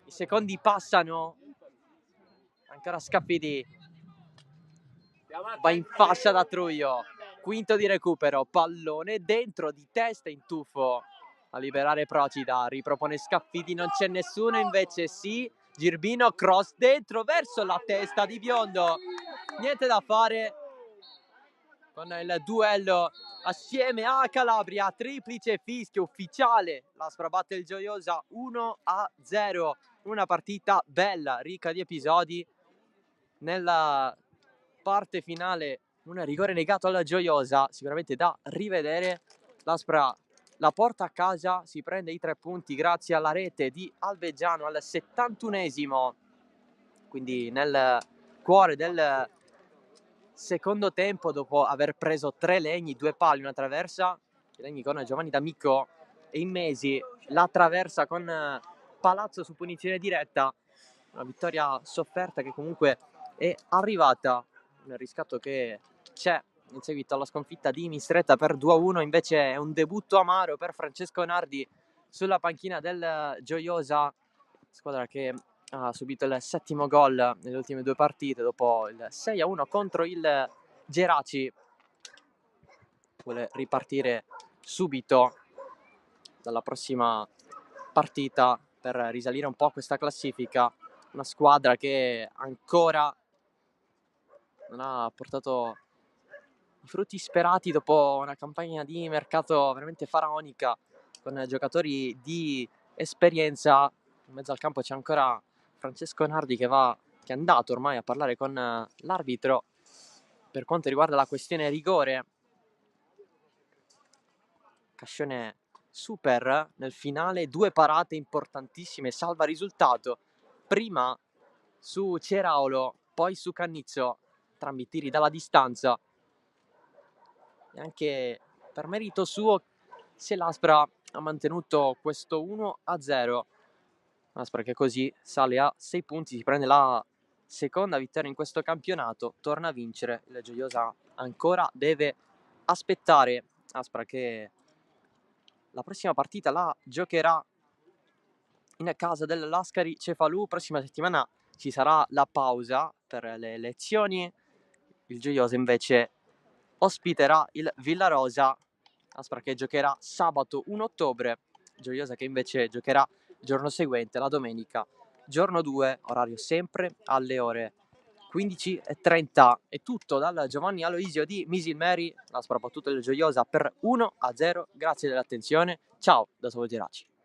i secondi passano. Ancora Scaffidi, va in fascia da Truio, quinto di recupero, pallone dentro di testa in tuffo a liberare Procida, ripropone Scaffidi, non c'è nessuno, invece sì, Girbino, cross dentro verso la testa di Biondo, niente da fare con il duello assieme a Calabria, triplice fischio ufficiale, l'Aspra batte il Gioiosa 1-0, una partita bella, ricca di episodi. Nella parte finale un rigore negato alla Gioiosa, sicuramente da rivedere. L'Aspra la porta a casa, si prende i 3 punti grazie alla rete di Alvegiano al 71esimo, quindi nel cuore del secondo tempo, dopo aver preso 3 legni, 2 pali, una traversa, i legni con Giovanni D'Amico e Immesi, la traversa con Palazzo su punizione diretta. Una vittoria sofferta che comunque è arrivata nel riscatto che c'è in seguito alla sconfitta di Mistretta per 2-1. Invece è un debutto amaro per Francesco Nardi sulla panchina del Gioiosa, squadra che ha subito il 7° gol nelle ultime 2 partite dopo il 6-1 contro il Geraci. Vuole ripartire subito dalla prossima partita per risalire un po' questa classifica. Una squadra che ancora non ha portato i frutti sperati dopo una campagna di mercato veramente faraonica con giocatori di esperienza. In mezzo al campo c'è ancora Francesco Nardi che è andato ormai a parlare con l'arbitro per quanto riguarda la questione rigore. Cascione super nel finale, 2 parate importantissime, salva risultato. Prima su Ceraulo, poi su Cannizzo, entrambi tiri dalla distanza. e anche per merito suo se l'Aspra ha mantenuto questo 1-0. L'Aspra che così sale a 6 punti, si prende la seconda vittoria in questo campionato, torna a vincere. Il Gioiosa ancora deve aspettare. Aspra che la prossima partita la giocherà in casa del Lascari Cefalù. Prossima settimana ci sarà la pausa per le elezioni. Il Gioiosa invece ospiterà il Villarosa. Aspra che giocherà sabato 1 ottobre. Gioiosa che invece giocherà il giorno seguente, la domenica, giorno 2, orario sempre alle ore 15:30. È tutto dal Giovanni Aloisio di Misilmeri. L'Aspra ha battuto il Gioiosa per 1-0. Grazie dell'attenzione. Ciao da Savo Geraci.